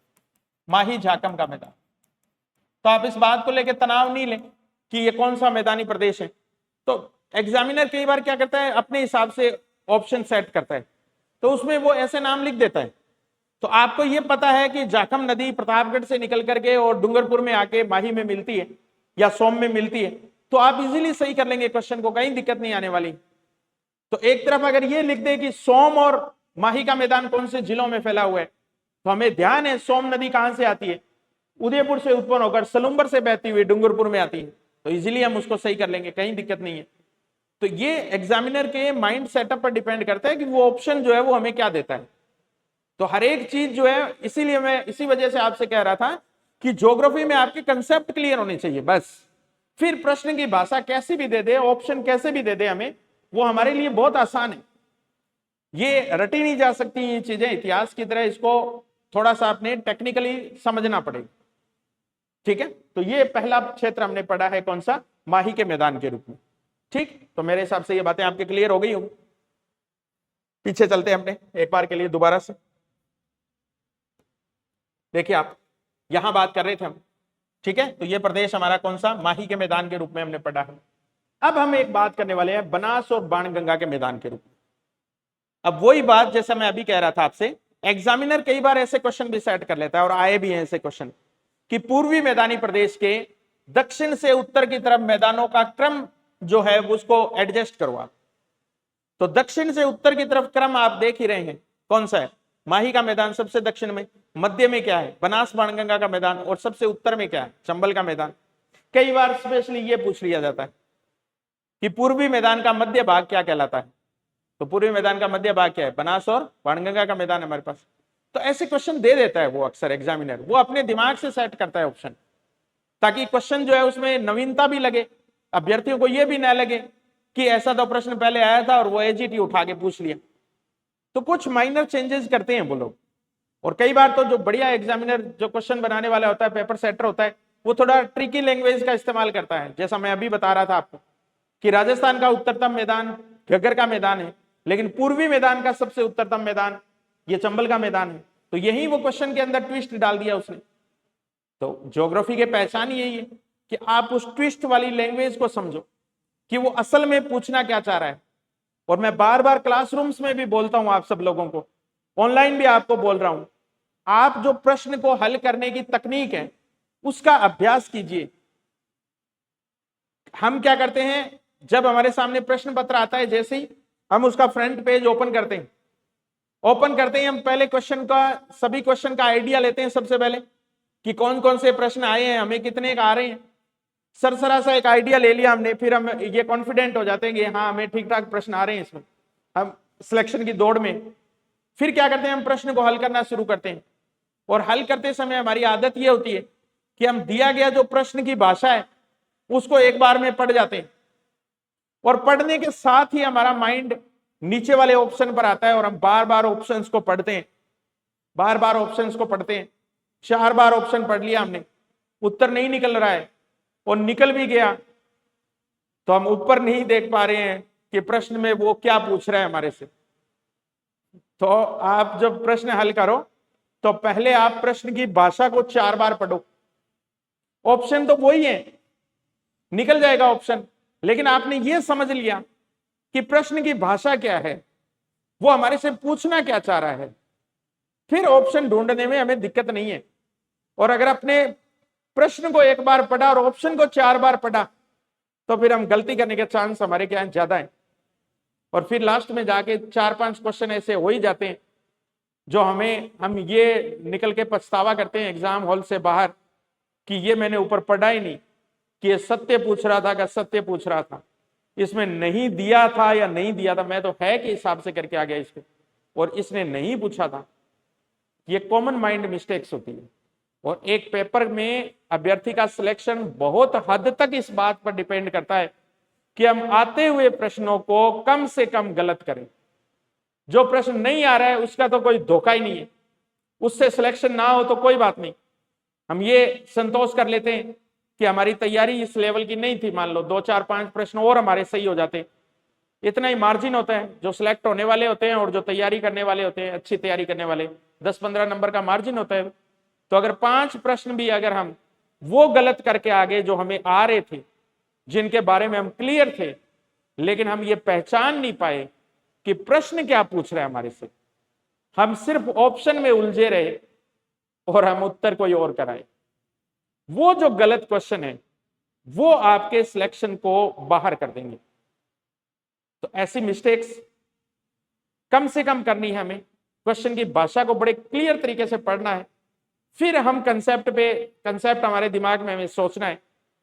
माही झाकम का मैदान। तो आप इस बात को लेकर तनाव नहीं लें कि ये कौन सा मैदानी प्रदेश है। तो एग्जामिनर कई बार क्या करता है, अपने हिसाब से ऑप्शन सेट करता है, तो उसमें वो ऐसे नाम लिख देता है। तो आपको ये पता है कि झाकम नदी प्रतापगढ़ से निकल करके और डूंगरपुर में आके माही में मिलती है या सोम में मिलती है, तो आप इजीली सही कर लेंगे क्वेश्चन को, कहीं दिक्कत नहीं आने वाली। तो एक तरफ अगर ये लिख दे कि सोम और माही का मैदान कौन से जिलों में फैला हुआ है, तो हमें ध्यान है सोम नदी कहां से आती है, उदयपुर से उत्पन्न होकर सलुम्बर से बहती हुई डूंगरपुर में आती है, तो इजीली हम उसको सही कर लेंगे, कहीं दिक्कत नहीं है। तो ये एग्जामिनर के माइंड सेटअप पर डिपेंड करता है कि वो ऑप्शन जो है वो हमें क्या देता है। तो हर एक चीज जो है, इसीलिए मैं इसी वजह से आपसे कह रहा था कि ज्योग्राफी में आपके कंसेप्ट क्लियर होने चाहिए बस। फिर प्रश्न की भाषा कैसी भी दे दे, ऑप्शन कैसे भी दे दे हमें, वो हमारे लिए बहुत आसान है। ये रटी नहीं जा सकती ये चीजें इतिहास की तरह, इसको थोड़ा सा आपने टेक्निकली समझना पड़ेगा। ठीक है, तो ये पहला क्षेत्र हमने पढ़ा है कौन सा, माही के मैदान के रूप में। ठीक, तो मेरे हिसाब से ये बातें आपके क्लियर हो गई होंगी। पीछे चलते हैं अपने एक बार के लिए दोबारा से। देखिए आप यहां बात कर रहे थे हम, ठीक है, तो ये प्रदेश हमारा कौन सा, माही के मैदान के रूप में हमने पढ़ा है। अब हम एक बात करने वाले हैं बनास और बाणगंगा के मैदान के रूप में। अब वही बात जैसा मैं अभी कह रहा था आपसे, एग्जामिनर कई बार ऐसे क्वेश्चन भी सेट कर लेता है और आए भी हैं ऐसे क्वेश्चन कि पूर्वी मैदानी प्रदेश के दक्षिण से उत्तर की तरफ मैदानों का क्रम जो है उसको एडजस्ट करवा। तो दक्षिण से उत्तर की तरफ क्रम आप देख ही रहे हैं कौन सा है, माही का मैदान सबसे दक्षिण में, मध्य में क्या है, बनास बाणगंगा का मैदान, और सबसे उत्तर में क्या है, चंबल का मैदान। कई बार स्पेशली ये पूछ लिया जाता है कि पूर्वी मैदान का मध्य भाग क्या कहलाता है, तो पूर्वी मैदान का मध्य भाग क्या है, बनास और बाणगंगा का मैदान है हमारे पास। तो ऐसे क्वेश्चन दे देता है वो अक्सर एग्जामिनर, वो अपने दिमाग से सेट करता है ऑप्शन, ताकि क्वेश्चन जो है उसमें नवीनता भी लगे, अभ्यर्थियों को यह भी ना लगे कि ऐसा तो प्रश्न पहले आया था और वो एजीटी उठा के पूछ लिया। तो कुछ माइनर चेंजेस करते हैं वो लोग। और कई बार तो जो बढ़िया एग्जामिनर जो क्वेश्चन बनाने वाला होता है, पेपर सेटर होता है, वो थोड़ा ट्रिकी लैंग्वेज का इस्तेमाल करता है। जैसा मैं अभी बता रहा था आपको कि राजस्थान का उत्तरतम मैदान घग्गर का मैदान है, लेकिन पूर्वी मैदान का सबसे उत्तरतम मैदान ये चंबल का मैदान है। तो यही वो क्वेश्चन के अंदर ट्विस्ट डाल दिया उसने। तो ज्योग्राफी के पहचान यही है कि आप उस ट्विस्ट वाली लैंग्वेज को समझो कि वो असल में पूछना क्या चाह रहा है। और मैं बार बार क्लासरूम्स में भी बोलता हूं आप सब लोगों को, ऑनलाइन भी आपको बोल रहा हूं, आप जो प्रश्न को हल करने की तकनीक है उसका अभ्यास कीजिए। हम क्या करते हैं, जब हमारे सामने प्रश्न पत्र आता है, जैसे ही हम उसका फ्रंट पेज ओपन करते हैं, हम पहले क्वेश्चन का, सभी क्वेश्चन का आइडिया लेते हैं सबसे पहले कि कौन कौन से प्रश्न आए हैं, हमें कितने का आ रहे हैं, सरसरा सा एक आइडिया ले लिया हमने, फिर हम ये कॉन्फिडेंट हो जाते हैं कि हाँ हमें ठीक ठाक प्रश्न आ रहे हैं इसमें, हम सिलेक्शन की दौड़ में। फिर क्या करते हैं, हम प्रश्न को हल करना शुरू करते हैं, और हल करते समय हमारी आदत ये होती है कि हम दिया गया जो प्रश्न की भाषा है उसको एक बार में पढ़ जाते हैं, और पढ़ने के साथ ही हमारा माइंड नीचे वाले ऑप्शन पर आता है और हम बार बार ऑप्शंस को पढ़ते हैं, बार बार ऑप्शंस को पढ़ते हैं। 4 बार ऑप्शन पढ़ लिया हमने, उत्तर नहीं निकल रहा है, और निकल भी गया तो हम ऊपर नहीं देख पा रहे हैं कि प्रश्न में वो क्या पूछ रहा है हमारे से। तो आप जब प्रश्न हल करो तो पहले आप प्रश्न की भाषा को 4 बार पढ़ो। ऑप्शन तो वही है, निकल जाएगा ऑप्शन, लेकिन आपने ये समझ लिया कि प्रश्न की भाषा क्या है, वो हमारे से पूछना क्या चाह रहा है, फिर ऑप्शन ढूंढने में हमें दिक्कत नहीं है। और अगर अपने प्रश्न को एक बार पढ़ा और ऑप्शन को 4 बार पढ़ा तो फिर हम गलती करने के चांस हमारे क्या ज्यादा है, और फिर लास्ट में जाके 4-5 क्वेश्चन ऐसे हो ही जाते हैं जो हम ये निकल के पछतावा करते हैं एग्जाम हॉल से बाहर कि ये मैंने ऊपर पढ़ा ही नहीं, कि ये सत्य पूछ रहा था, सत्य पूछ रहा था, इसमें नहीं दिया था या नहीं दिया था, मैं तो है के हिसाब से करके आ गया इस पे, और इसने नहीं पूछा था। ये कॉमन माइंड मिस्टेक्स होती है। और एक पेपर में अभ्यर्थी का सिलेक्शन बहुत हद तक इस बात पर डिपेंड करता है कि हम आते हुए प्रश्नों को कम से कम गलत करें। जो प्रश्न नहीं आ रहा है उसका तो कोई धोखा ही नहीं है, उससे सिलेक्शन ना हो तो कोई बात नहीं, हम ये संतोष कर लेते हैं कि हमारी तैयारी इस लेवल की नहीं थी, मान लो 2-4-5 प्रश्न और हमारे सही हो जाते इतना ही मार्जिन होता है, जो सिलेक्ट होने वाले होते हैं और जो तैयारी करने वाले होते हैं, अच्छी तैयारी करने वाले, 10-15 नंबर का मार्जिन होता है। तो अगर 5 प्रश्न भी अगर हम वो गलत करके आगे जो हमें आ रहे थे, जिनके बारे में हम क्लियर थे, लेकिन हम ये पहचान नहीं पाए कि प्रश्न क्या पूछ रहे हैं हमारे से, हम सिर्फ ऑप्शन में उलझे रहे और हम उत्तर कोई और कराए, वो जो गलत क्वेश्चन है वो आपके सिलेक्शन को बाहर कर देंगे। तो ऐसी मिस्टेक्स कम से कम करनी है हमें। क्वेश्चन की भाषा को बड़े क्लियर तरीके से पढ़ना है, फिर हम कंसेप्ट हमारे दिमाग में हमें सोचना है,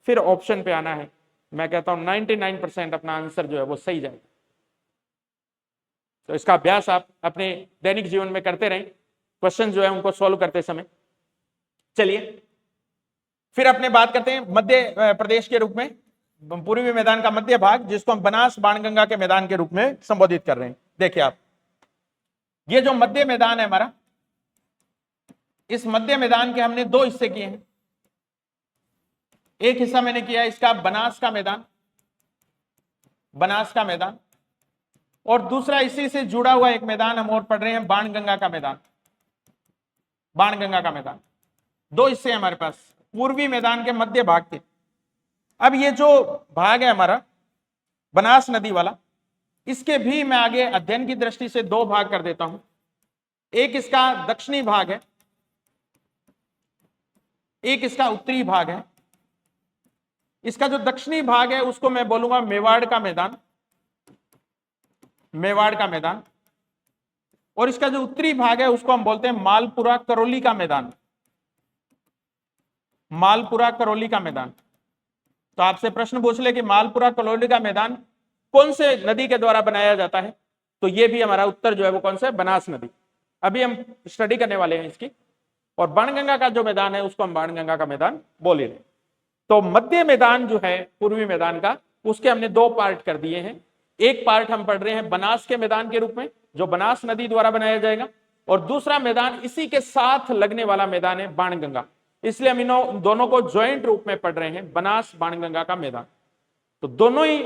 फिर ऑप्शन पे आना है। मैं कहता हूं 99% अपना आंसर जो है वो सही जाएगा। तो इसका अभ्यास आप अपने दैनिक जीवन में करते रहें, क्वेश्चन जो है उनको सॉल्व करते समय। चलिए फिर अपने बात करते हैं मध्य प्रदेश के रूप में पूर्वी मैदान का मध्य भाग, जिसको हम बनास बाणगंगा के मैदान के रूप में संबोधित कर रहे हैं। देखिए आप, ये जो मध्य मैदान है हमारा, इस मध्य मैदान के हमने 2 हिस्से किए हैं। एक हिस्सा मैंने किया इसका बनास का मैदान, बनास का मैदान, और दूसरा इसी से जुड़ा हुआ एक मैदान हम और पढ़ रहे हैं, बाणगंगा का मैदान, बाणगंगा का मैदान। 2 हिस्से हमारे पास, पूर्वी मैदान के मध्य भाग के। अब ये जो भाग है हमारा बनास नदी वाला, इसके भी मैं आगे अध्ययन की दृष्टि से 2 भाग कर देता हूं। एक इसका दक्षिणी भाग है, एक इसका उत्तरी भाग है। इसका जो दक्षिणी भाग है उसको मैं बोलूंगा मेवाड़ का मैदान, मेवाड़ का मैदान, और इसका जो उत्तरी भाग है उसको हम बोलते हैं मालपुरा करौली का मैदान, मालपुरा करौली का मैदान। तो आपसे प्रश्न पूछ ले कि मालपुरा करौली का मैदान कौन से नदी के द्वारा बनाया जाता है, तो ये भी हमारा उत्तर जो है वो कौन सा है, बनास नदी। अभी हम स्टडी करने वाले हैं इसकी। और बाणगंगा का जो मैदान है उसको हम बाणगंगा का मैदान बोले रहे। तो मध्य मैदान जो है पूर्वी मैदान का, उसके हमने 2 पार्ट कर दिए हैं। एक पार्ट हम पढ़ रहे हैं बनास के मैदान के रूप में, जो बनास नदी द्वारा बनाया जाएगा, और दूसरा मैदान इसी के साथ लगने वाला मैदान है बाणगंगा। इसलिए हम इन दोनों को ज्वाइंट रूप में पढ़ रहे हैं, बनास बाणगंगा का मैदान। तो दोनों ही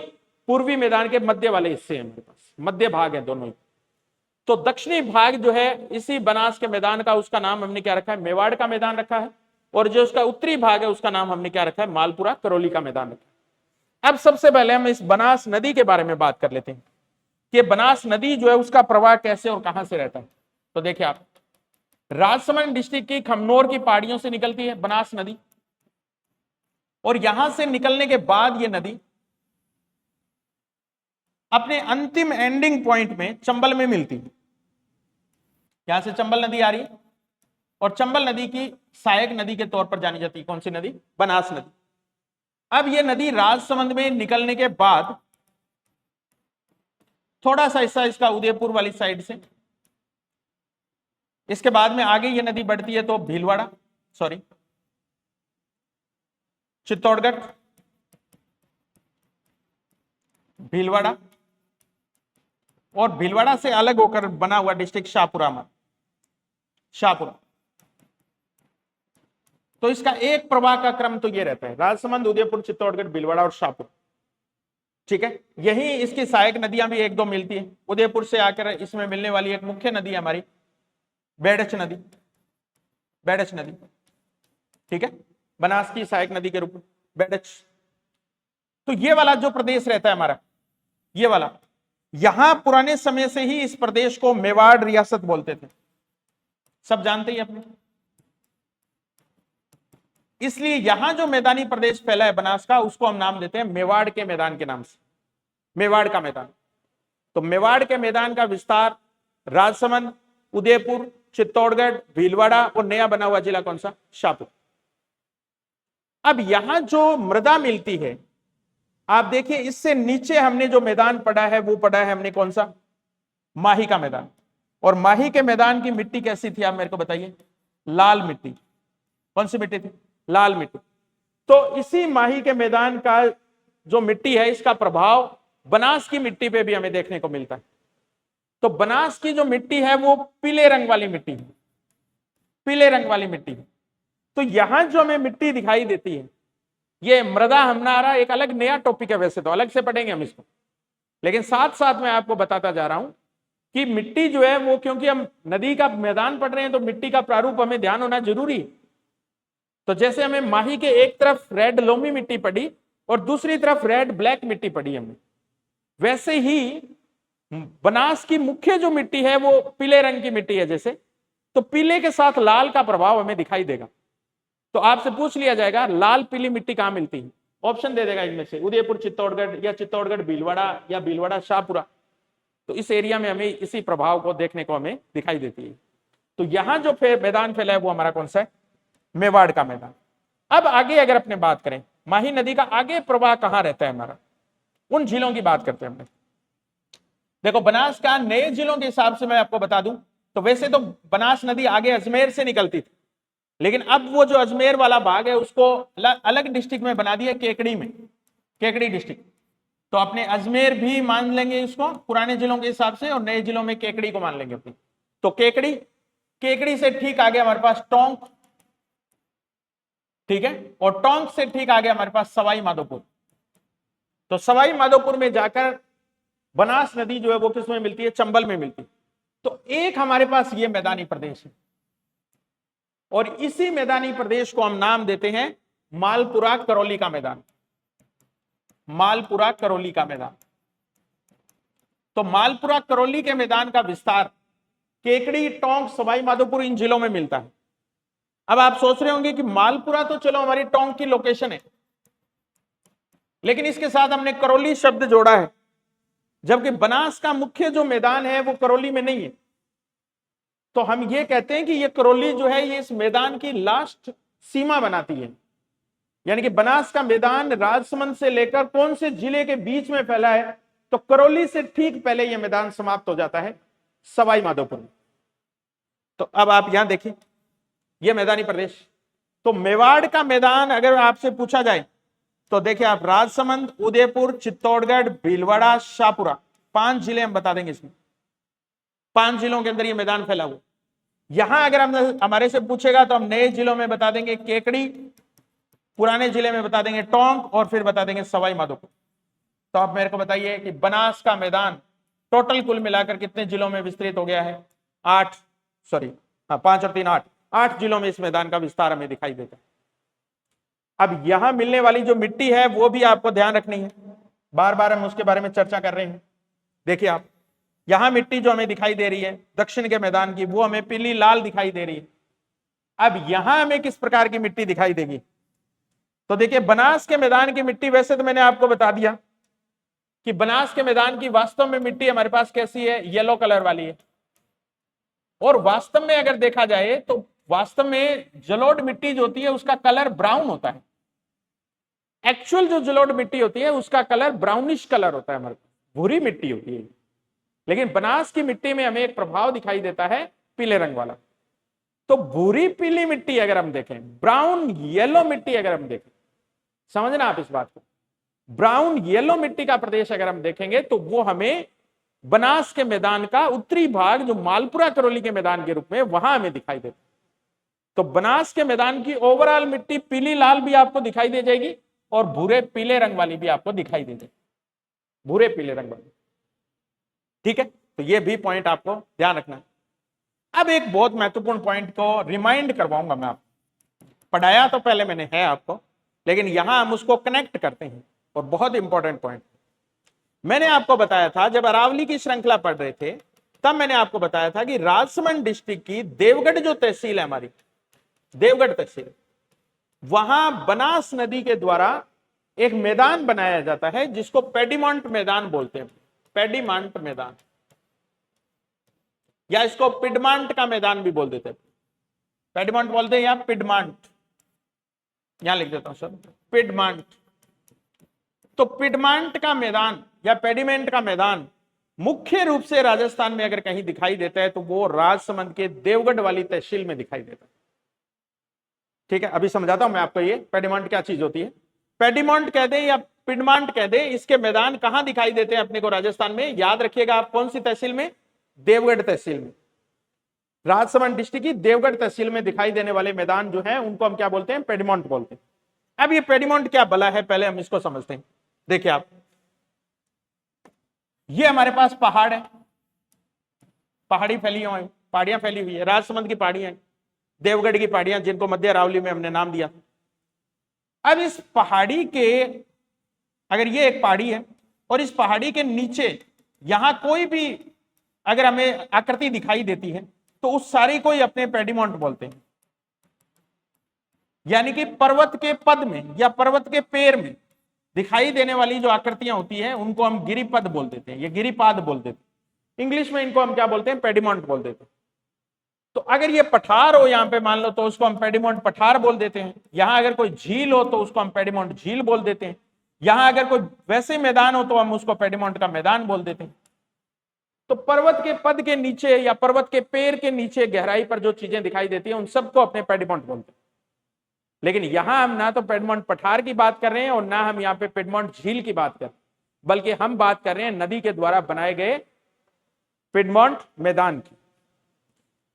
पूर्वी मैदान के मध्य वाले हिस्से हैं, मेरे पास मध्य भाग है दोनों ही। तो दक्षिणी भाग जो है इसी बनास के मैदान का, उसका नाम हमने क्या रखा है, मेवाड़ का मैदान रखा है। और जो उसका उत्तरी भाग है उसका नाम हमने क्या रखा है, मालपुरा करौली का मैदान रखा है। अब सबसे पहले हम इस बनास नदी के बारे में बात कर लेते हैं कि बनास नदी जो है उसका प्रवाह कैसे और कहां से रहता है। तो देखिए आप, राजसमंद डिस्ट्रिक्ट की खमनोर की पहाड़ियों से निकलती है बनास नदी, और यहां से निकलने के बाद ये नदी अपने अंतिम एंडिंग पॉइंट में चंबल में मिलती है। यहां से चंबल नदी आ रही है, और चंबल नदी की सहायक नदी के तौर पर जानी जाती है कौन सी नदी, बनास नदी। अब यह नदी राजसमंद में निकलने के बाद थोड़ा सा हिस्सा इसका उदयपुर वाली साइड से, इसके बाद में आगे ये नदी बढ़ती है तो भीलवाड़ा, सॉरी चित्तौड़गढ़, भीलवाड़ा, और भीलवाड़ा से अलग होकर बना हुआ डिस्ट्रिक्ट शाहपुरा में, शाहपुरा। तो इसका एक प्रवाह का क्रम तो ये रहता है, राजसमंद, उदयपुर, चित्तौड़गढ़, भीलवाड़ा और शाहपुर। ठीक है, यही इसकी सहायक नदियां भी 1-2 मिलती है। उदयपुर से आकर इसमें मिलने वाली एक मुख्य नदी है हमारी बेडच नदी, बेडच नदी। ठीक है, बनास की सहायक नदी के रूप में बेडच। तो ये वाला जो प्रदेश रहता है हमारा, ये वाला, यहां पुराने समय से ही इस प्रदेश को मेवाड़ रियासत बोलते थे, सब जानते ही अपने। इसलिए यहां जो मैदानी प्रदेश फैला है बनास का, उसको हम नाम देते हैं मेवाड़ के मैदान के नाम से, मेवाड़ का मैदान। तो मेवाड़ के मैदान का विस्तार राजसमंद, उदयपुर, चित्तौड़गढ़, भीलवाड़ा और नया बना हुआ जिला कौन सा, शाहपुर। अब यहां जो मृदा मिलती है, आप देखिए इससे नीचे हमने जो मैदान पढ़ा है वो पढ़ा है हमने कौन सा, माही का मैदान। और माही के मैदान की मिट्टी कैसी थी आप मेरे को बताइए, लाल मिट्टी। कौन सी मिट्टी थी, लाल मिट्टी। तो इसी माही के मैदान का जो मिट्टी है, इसका प्रभाव बनास की मिट्टी पे भी हमें देखने को मिलता है। तो बनास की जो मिट्टी है वो पीले रंग वाली मिट्टी है, पीले रंग वाली मिट्टी है। तो यहां जो हमें मिट्टी दिखाई देती है, ये मृदा हमारा एक अलग नया टॉपिक है, वैसे तो अलग से पढ़ेंगे हम इसको। लेकिन साथ साथ मैं आपको बताता जा रहा हूं कि मिट्टी जो है वो, क्योंकि हम नदी का मैदान पढ़ रहे हैं तो मिट्टी का प्रारूप हमें ध्यान होना जरूरी है। तो जैसे हमें माही के एक तरफ रेड लोमी मिट्टी पड़ी और दूसरी तरफ रेड ब्लैक मिट्टी पड़ी हमें, वैसे ही बनास की मुख्य जो मिट्टी है वो पीले रंग की मिट्टी है जैसे, तो पीले के साथ लाल का प्रभाव हमें दिखाई देगा। तो आपसे पूछ लिया जाएगा लाल पीली मिट्टी कहां मिलती है, ऑप्शन दे देगा इनमें से उदयपुर चित्तौड़गढ़ या चित्तौड़गढ़ भीलवाड़ा या भीलवाड़ा शाहपुरा। तो इस एरिया में हमें इसी प्रभाव को देखने को हमें दिखाई देती है। तो यहां जो मैदान फैला है वो हमारा कौन सा है, मेवाड़ का मैदान। अब आगे अगर अपने बात करें, माही नदी का आगे प्रवाह कहां रहता है हमारा, उन झीलों की बात करते हैं हमने। देखो बनास का नए जिलों के हिसाब से मैं आपको बता दूं तो वैसे तो बनास नदी आगे अजमेर से निकलती थी, लेकिन अब वो जो अजमेर वाला भाग है उसको अलग डिस्ट्रिक्ट में बना दिया, केकड़ी में, केकड़ी डिस्ट्रिक्ट। तो अपने अजमेर भी मान लेंगे इसको पुराने जिलों के हिसाब से और नए जिलों में केकड़ी को मान लेंगे अपनी। तो केकड़ी, केकड़ी से ठीक आगे हमारे पास टोंक, ठीक है, और टोंक से ठीक आगे हमारे पास सवाई माधोपुर। तो सवाई माधोपुर में जाकर बनास नदी जो है वो किस में मिलती है, चंबल में मिलती है। तो एक हमारे पास ये मैदानी प्रदेश है और इसी मैदानी प्रदेश को हम नाम देते हैं मालपुरा करौली का मैदान, मालपुरा करौली का मैदान। तो मालपुरा करौली के मैदान का विस्तार केकड़ी, टोंक, सवाई माधोपुर इन जिलों में मिलता है। अब आप सोच रहे होंगे कि मालपुरा तो चलो हमारी टोंक की लोकेशन है, लेकिन इसके साथ हमने करौली शब्द जोड़ा है, जबकि बनास का मुख्य जो मैदान है वो करौली में नहीं है। तो हम ये कहते हैं कि ये करौली जो है ये इस मैदान की लास्ट सीमा बनाती है, यानी कि बनास का मैदान राजसमंद से लेकर कौन से जिले के बीच में फैला है, तो करौली से ठीक पहले यह मैदान समाप्त हो जाता है सवाई माधोपुर में। तो अब आप यहां देखिए ये मैदानी प्रदेश। तो मेवाड़ का मैदान अगर आपसे पूछा जाए तो देखिए आप, राजसमंद, उदयपुर, चित्तौड़गढ़, भीलवाड़ा, शाहपुरा, 5 जिले हम बता देंगे इसमें। 5 जिलों के अंदर ये मैदान फैला हुआ। यहां अगर हम हमारे से पूछेगा तो हम नए जिलों में बता देंगे केकड़ी, पुराने जिले में बता देंगे टोंक और फिर बता देंगे सवाई माधोपुर। तो आप मेरे को बताइए कि बनास का मैदान टोटल कुल मिलाकर कितने जिलों में विस्तृत हो गया है, 8, सॉरी 5 और 3 8, 8 जिलों में इस मैदान का विस्तार हमें दिखाई देता है। अब यहां मिलने वाली जो मिट्टी है वो भी आपको ध्यान रखनी है, बार बार हम उसके बारे में चर्चा कर रहे हैं। देखिए आप, यहां मिट्टी जो हमें दिखाई दे रही है दक्षिण के मैदान की, वो हमें पीली लाल दिखाई दे रही है। अब यहां हमें किस प्रकार की मिट्टी दिखाई देगी, तो देखिए बनास के मैदान की मिट्टी, वैसे तो मैंने आपको बता दिया कि बनास के मैदान की वास्तव में मिट्टी हमारे पास कैसी है, येलो कलर वाली है। और वास्तव में अगर देखा जाए तो वास्तव में जलोढ़ मिट्टी जो होती है उसका कलर ब्राउन होता है। एक्चुअल जो जलोढ़ मिट्टी होती है उसका कलर ब्राउनिश कलर होता है, हमारे भूरी मिट्टी होती है। लेकिन बनास की मिट्टी में हमें एक प्रभाव दिखाई देता है पीले रंग वाला। तो भूरी पीली मिट्टी अगर हम देखें, ब्राउन येलो मिट्टी अगर हम देखें, समझना आप इस बात को, ब्राउन येलो मिट्टी का प्रदेश अगर हम देखेंगे तो वो हमें बनास के मैदान का उत्तरी भाग जो मालपुरा करौली के मैदान के रूप में वहां हमें दिखाई देता है। तो बनास के मैदान की ओवरऑल मिट्टी पीली लाल भी आपको दिखाई दे जाएगी और भूरे पीले रंग वाली भी आपको दिखाई दे जाएगी, भूरे पीले रंग वाली। ठीक है, तो ये भी पॉइंट आपको ध्यान रखना है। अब एक बहुत महत्वपूर्ण पॉइंट को रिमाइंड करवाऊंगा मैं आपको, पढ़ाया तो पहले मैंने है आपको, लेकिन यहां हम उसको कनेक्ट करते हैं और बहुत इंपॉर्टेंट पॉइंट। मैंने आपको बताया था जब अरावली की श्रृंखला पढ़ रहे थे तब मैंने आपको बताया था कि राजसमंद डिस्ट्रिक्ट की देवगढ़ जो तहसील है हमारी, देवगढ़ तहसील, वहां बनास नदी के द्वारा एक मैदान बनाया जाता है जिसको पेडीमॉन्ट मैदान बोलते हैं, पेडीमॉन्ट मैदान, या इसको पिडमांट का मैदान भी बोल देते हैं। पेडीमॉन्ट बोलते हैं या पिडमांट, यहां लिख देता हूं सर, पिडमांट। तो पिडमांट का मैदान या पेडीमेंट का मैदान मुख्य रूप से राजस्थान में अगर कहीं दिखाई देता है तो वो राजसमंद के देवगढ़ वाली तहसील में दिखाई देता है। ठीक है, अभी समझाता हूं मैं आपको ये पेडीमॉन्ट क्या चीज होती है। पेडीमॉन्ट कह दें या पिडमांट कह दें, इसके मैदान कहां दिखाई देते हैं अपने को राजस्थान में, याद रखिएगा आप, कौन सी तहसील में, देवगढ़ तहसील में। राजसमंद डिस्ट्रिक्ट की देवगढ़ तहसील में दिखाई देने वाले मैदान जो है उनको हम क्या बोलते हैं, पेडीमॉन्ट बोलते हैं। अब ये पेडीमॉन्ट क्या भला है, पहले हम इसको समझते हैं। देखिए आप, ये हमारे पास पहाड़ है, पहाड़ी फैली हुई, पहाड़ियां फैली हुई है, राजसमंद की पहाड़ियां, देवगढ़ की पहाड़ियां, जिनको मध्य अरावली में हमने नाम दिया। अब इस पहाड़ी के, अगर ये एक पहाड़ी है और इस पहाड़ी के नीचे यहां कोई भी अगर हमें आकृति दिखाई देती है तो उस सारी को ही अपने पेडिमोंट बोलते हैं। यानी कि पर्वत के पद में या पर्वत के पैर में दिखाई देने वाली जो आकृतियां होती हैं उनको हम गिरिपद बोल देते हैं, ये गिरिपाद बोल देते हैं। इंग्लिश में इनको हम क्या बोलते हैं? पेडिमोंट बोल देते हैं। तो अगर ये पठार हो यहां पे मान लो तो उसको हम पेडिमोंट पठार बोल देते हैं। यहां अगर कोई झील हो तो उसको हम पेडिमोंट झील बोल देते हैं। यहां अगर कोई वैसे मैदान हो तो हम उसको पेडिमोंट का मैदान बोल देते हैं। तो पर्वत के पद के नीचे या पर्वत के पैर के नीचे गहराई पर जो चीजें दिखाई देती है उन सबको अपने पेडिमोंट बोलते हैं। लेकिन यहां हम ना तो पेडमोंट पठार की बात कर रहे हैं और ना हम यहां पे पेडमोंट झील की बात कर रहे हैं, बल्कि हम बात कर रहे हैं नदी के द्वारा बनाए गए पेडमोंट मैदान की।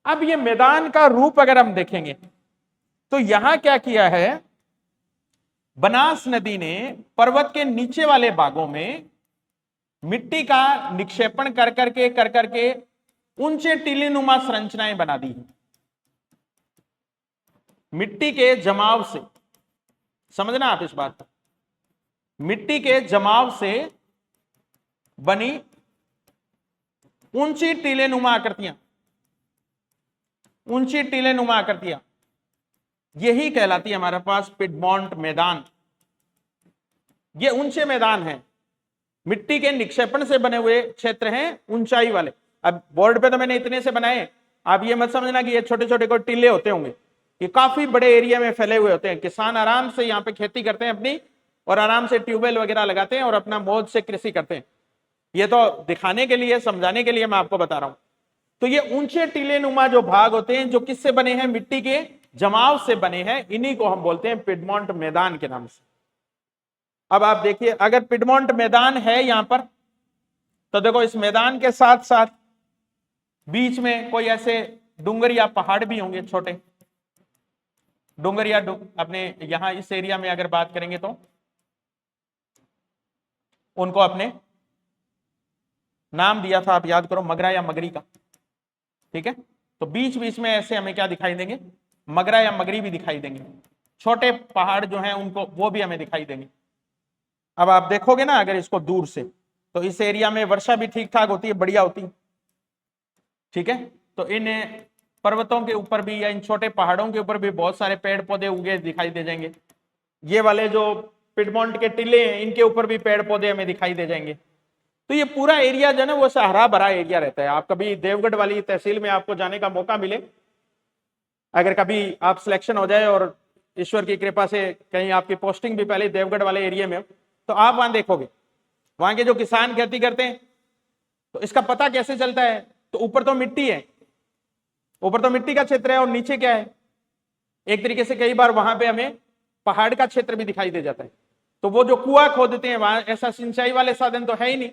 अब ये मैदान का रूप अगर हम देखेंगे तो यहां क्या किया है, बनास नदी ने पर्वत के नीचे वाले भागों में मिट्टी का निक्षेपण कर करके ऊंचे टीलीनुमा संरचनाएं बना दी है। मिट्टी के जमाव से, समझना आप इस बात को, मिट्टी के जमाव से बनी ऊंची टीलेनुमा आकृतियां, ऊंची टीलेनुमा आकृतियां, यही कहलाती है हमारे पास पिडमोंट मैदान। ये ऊंचे मैदान हैं, मिट्टी के निक्षेपण से बने हुए क्षेत्र हैं ऊंचाई वाले। अब बोर्ड पे तो मैंने इतने से बनाए, आप ये मत समझना कि ये छोटे छोटे कोई टीले होते होंगे, ये काफी बड़े एरिया में फैले हुए होते हैं। किसान आराम से यहाँ पे खेती करते हैं अपनी, और आराम से ट्यूबवेल वगैरह लगाते हैं और अपना मौज से कृषि करते हैं। ये तो दिखाने के लिए, समझाने के लिए मैं आपको बता रहा हूं। तो ये ऊंचे टीलेनुमा जो भाग होते हैं जो किससे बने हैं? मिट्टी के जमाव से बने हैं, इन्हीं को हम बोलते हैं पिडमोंट मैदान के नाम से। अब आप देखिए, अगर पिडमोंट मैदान है यहां पर तो देखो इस मैदान के साथ साथ बीच में कोई ऐसे डूंगर या पहाड़ भी होंगे, छोटे डूंगर या अपने यहां इस एरिया में अगर बात करेंगे तो उनको अपने नाम दिया था, आप याद करो, मगरा या मगरी का। ठीक है, तो बीच बीच में ऐसे हमें क्या दिखाई देंगे? मगरा या मगरी भी दिखाई देंगे। छोटे पहाड़ जो हैं उनको, वो भी हमें दिखाई देंगे। अब आप देखोगे ना अगर इसको दूर से, तो इस एरिया में वर्षा भी ठीक ठाक होती है, बढ़िया होती है। ठीक है, तो इन पर्वतों के ऊपर भी या इन छोटे पहाड़ों के ऊपर भी बहुत सारे पेड़ पौधे उगे दिखाई दे जाएंगे। ये वाले जो पिडमोंट के टीले हैं इनके ऊपर भी पेड़ पौधे हमें दिखाई दे जाएंगे। तो ये पूरा एरिया जो है ना वो हरा भरा एरिया रहता है। आप कभी देवगढ़ वाली तहसील में आपको जाने का मौका मिले, अगर कभी आप सिलेक्शन हो जाए और ईश्वर की कृपा से कहीं आपकी पोस्टिंग भी पहले देवगढ़ वाले एरिया में हो, तो आप वहां देखोगे वहां के जो किसान खेती करते हैं, तो इसका पता कैसे चलता है? तो ऊपर तो मिट्टी है, ऊपर तो मिट्टी का क्षेत्र है और नीचे क्या है? एक तरीके से कई बार वहां पे हमें पहाड़ का क्षेत्र भी दिखाई दे जाता है। तो वो जो कुआं खोदते हैं वहां ऐसा सिंचाई वाले साधन तो है ही नहीं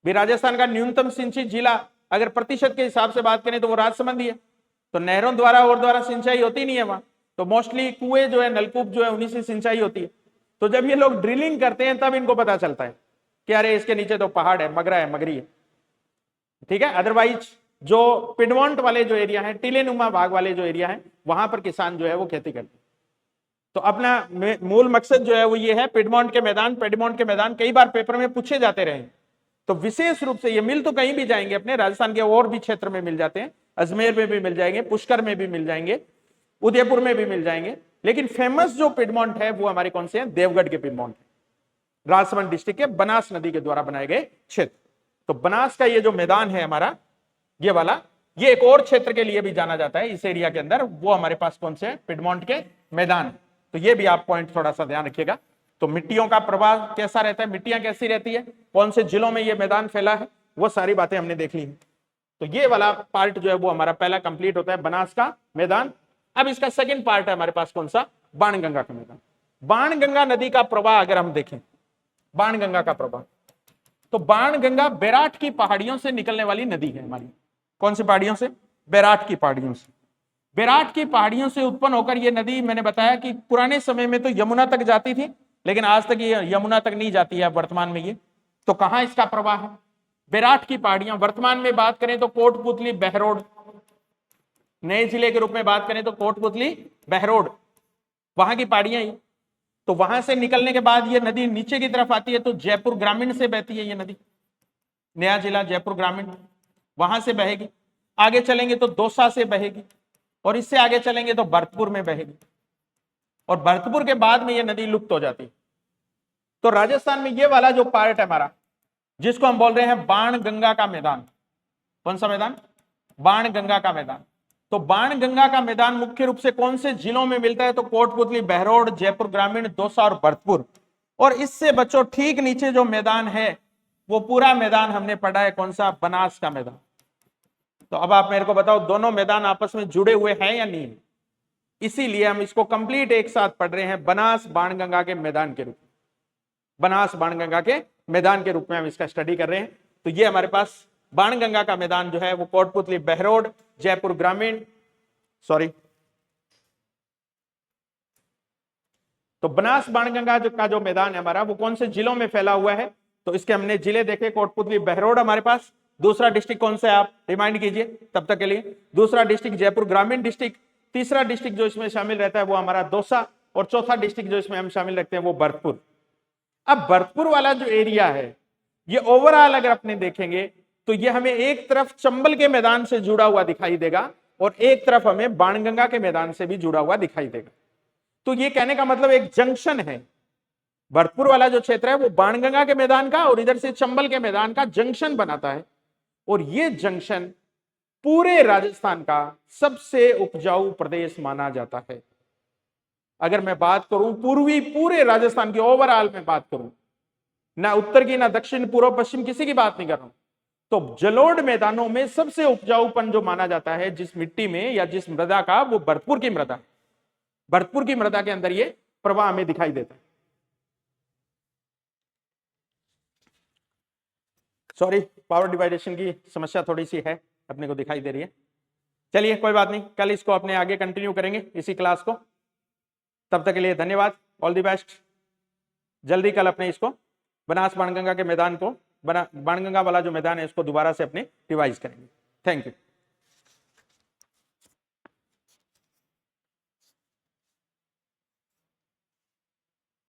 भी। राजस्थान का न्यूनतम सिंचित जिला अगर प्रतिशत के हिसाब से बात करें तो वो राजसमंद ही है। तो नहरों द्वारा और द्वारा सिंचाई होती नहीं है वहां, तो मोस्टली कुएं जो है, नलकूप जो है, उन्हीं से सिंचाई होती है। तो जब ये लोग ड्रिलिंग करते हैं तब इनको पता चलता है कि अरे इसके नीचे तो पहाड़ है, मगरा है, मगरी है। ठीक है, अदरवाइज जो पिडमोंट वाले जो एरिया है, टीलेनुमा भाग वाले जो एरिया है, वहां पर किसान जो है वो खेती करते हैं। तो अपना मूल मकसद जो है वो ये है, पिडमोंट के मैदान। पिडमोंट के मैदान कई बार पेपर में पूछे जाते रहे, तो विशेष रूप से ये मिल तो कहीं भी जाएंगे, अपने राजस्थान के और भी क्षेत्र में मिल जाते हैं, अजमेर में भी मिल जाएंगे, पुष्कर में भी मिल जाएंगे, उदयपुर में भी मिल जाएंगे। लेकिन फेमस जो पिडमोंट है वो हमारे कौन से हैं? देवगढ़ के पिडमोंट, राजसमंद डिस्ट्रिक्ट के बनास नदी के द्वारा बनाए गए क्षेत्र। तो बनास का ये जो मैदान है हमारा, ये वाला, ये एक और क्षेत्र के लिए भी जाना जाता है इस एरिया के अंदर, वो हमारे पास कौन से हैं? पिडमोंट के मैदान। तो ये भी आप पॉइंट थोड़ा सा ध्यान रखिएगा। तो मिट्टियों का प्रभाव कैसा रहता है, मिट्टियां कैसी रहती है, कौन से जिलों में ये मैदान फैला है, वो सारी बातें हमने देख ली। तो ये वाला पार्ट जो है वो हमारा पहला कंप्लीट होता है, बनास का मैदान। अब इसका सेकंड पार्ट है हमारे पास कौन सा? बाणगंगा का मैदान। बाणगंगा नदी का प्रवाह अगर हम देखें, बाणगंगा का प्रवाह, तो बाणगंगा बैराठ की पहाड़ियों से निकलने वाली नदी है हमारी। कौन सी पहाड़ियों से? बैराठ की पहाड़ियों से। बैराठ की पहाड़ियों से उत्पन्न होकर ये नदी, मैंने बताया कि पुराने समय में तो यमुना तक जाती थी, लेकिन आज तक ये यमुना तक नहीं जाती है वर्तमान में ये। तो कहां इसका प्रवाह है? बेराट की पहाड़ियां, वर्तमान में बात करें तो कोटपुतली, बहरोड, नए जिले के रूप में बात करें तो कोटपुतली, बहरोड, वहां की पहाड़ियां ही। तो वहां से निकलने के बाद ये नदी नीचे की तरफ आती है, तो जयपुर ग्रामीण से बहती है ये नदी, नया जिला जयपुर ग्रामीण, वहां से बहेगी। आगे चलेंगे तो दौसा से बहेगी, और इससे आगे चलेंगे तो भरतपुर में बहेगी, और भरतपुर के बाद में ये नदी लुप्त हो जाती है। तो राजस्थान में ये वाला जो पार्ट है हमारा, जिसको हम बोल रहे हैं बाण गंगा का मैदान, कौन सा मैदान? बाण गंगा का मैदान। तो बाण गंगा का मैदान मुख्य रूप से कौन से जिलों में मिलता है? तो कोटपुतली, बहरोड, जयपुर ग्रामीण, दौसा और भरतपुर। और इससे बच्चों ठीक नीचे जो मैदान है, वो पूरा मैदान हमने पढ़ा है, कौन सा? बनास का मैदान। तो अब आप मेरे को बताओ, दोनों मैदान आपस में जुड़े हुए हैं या नहीं? इसीलिए हम इसको कंप्लीट एक साथ पढ़ रहे हैं, बनास बाणगंगा के मैदान के रूप में, बनास बाणगंगा के मैदान के रूप में हम इसका स्टडी कर रहे हैं। तो ये हमारे पास बाणगंगा का मैदान जो है वो कोटपुतली, बहरोड, जयपुर ग्रामीण, सॉरी, तो बनास बाणगंगा का जो मैदान है हमारा, वो कौन से जिलों में फैला हुआ है? तो इसके हमने जिले देखे, कोटपुतली, बहरोड हमारे पास। दूसरा डिस्ट्रिक्ट कौन सा है आप रिमाइंड कीजिए तब तक के लिए। दूसरा डिस्ट्रिक्ट जयपुर ग्रामीण डिस्ट्रिक्ट। तीसरा डिस्ट्रिक्ट जो इसमें शामिल रहता है वो हमारा दौसा, और चौथा डिस्ट्रिक्ट जो इसमें हम शामिल रखते हैं वो भरतपुर। अब भरतपुर वाला जो एरिया है, ये ओवरऑल अगर अपने देखेंगे तो ये हमें एक तरफ चंबल के मैदान से जुड़ा हुआ दिखाई देगा, और एक तरफ हमें बाणगंगा के मैदान से भी जुड़ा हुआ दिखाई देगा। तो ये कहने का मतलब एक जंक्शन है, भरतपुर वाला जो क्षेत्र है वो बाणगंगा के मैदान का और इधर से चंबल के मैदान का जंक्शन बनाता है। और ये जंक्शन पूरे राजस्थान का सबसे उपजाऊ प्रदेश माना जाता है। अगर मैं बात करूं पूरे राजस्थान की ओवरऑल में बात करूं, ना उत्तर की, ना दक्षिण, पूर्व, पश्चिम, किसी की बात नहीं कर रहा हूं, तो जलोढ़ मैदानों में सबसे उपजाऊपन जो माना जाता है जिस मिट्टी में या जिस मृदा का, वो भरतपुर की मृदा है। भरतपुर की मृदा के अंदर ये प्रवाह हमें दिखाई देता है। सॉरी, पावर डिवाइडेशन की समस्या थोड़ी सी है, अपने को दिखाई दे रही है। चलिए कोई बात नहीं, कल इसको अपने आगे कंटिन्यू करेंगे इसी क्लास को। तब तक के लिए धन्यवाद, ऑल द बेस्ट। जल्दी कल अपने इसको बनास बाणगंगा के मैदान को, बाणगंगा वाला जो मैदान है इसको दोबारा से अपने रिवाइज करेंगे। Thank you.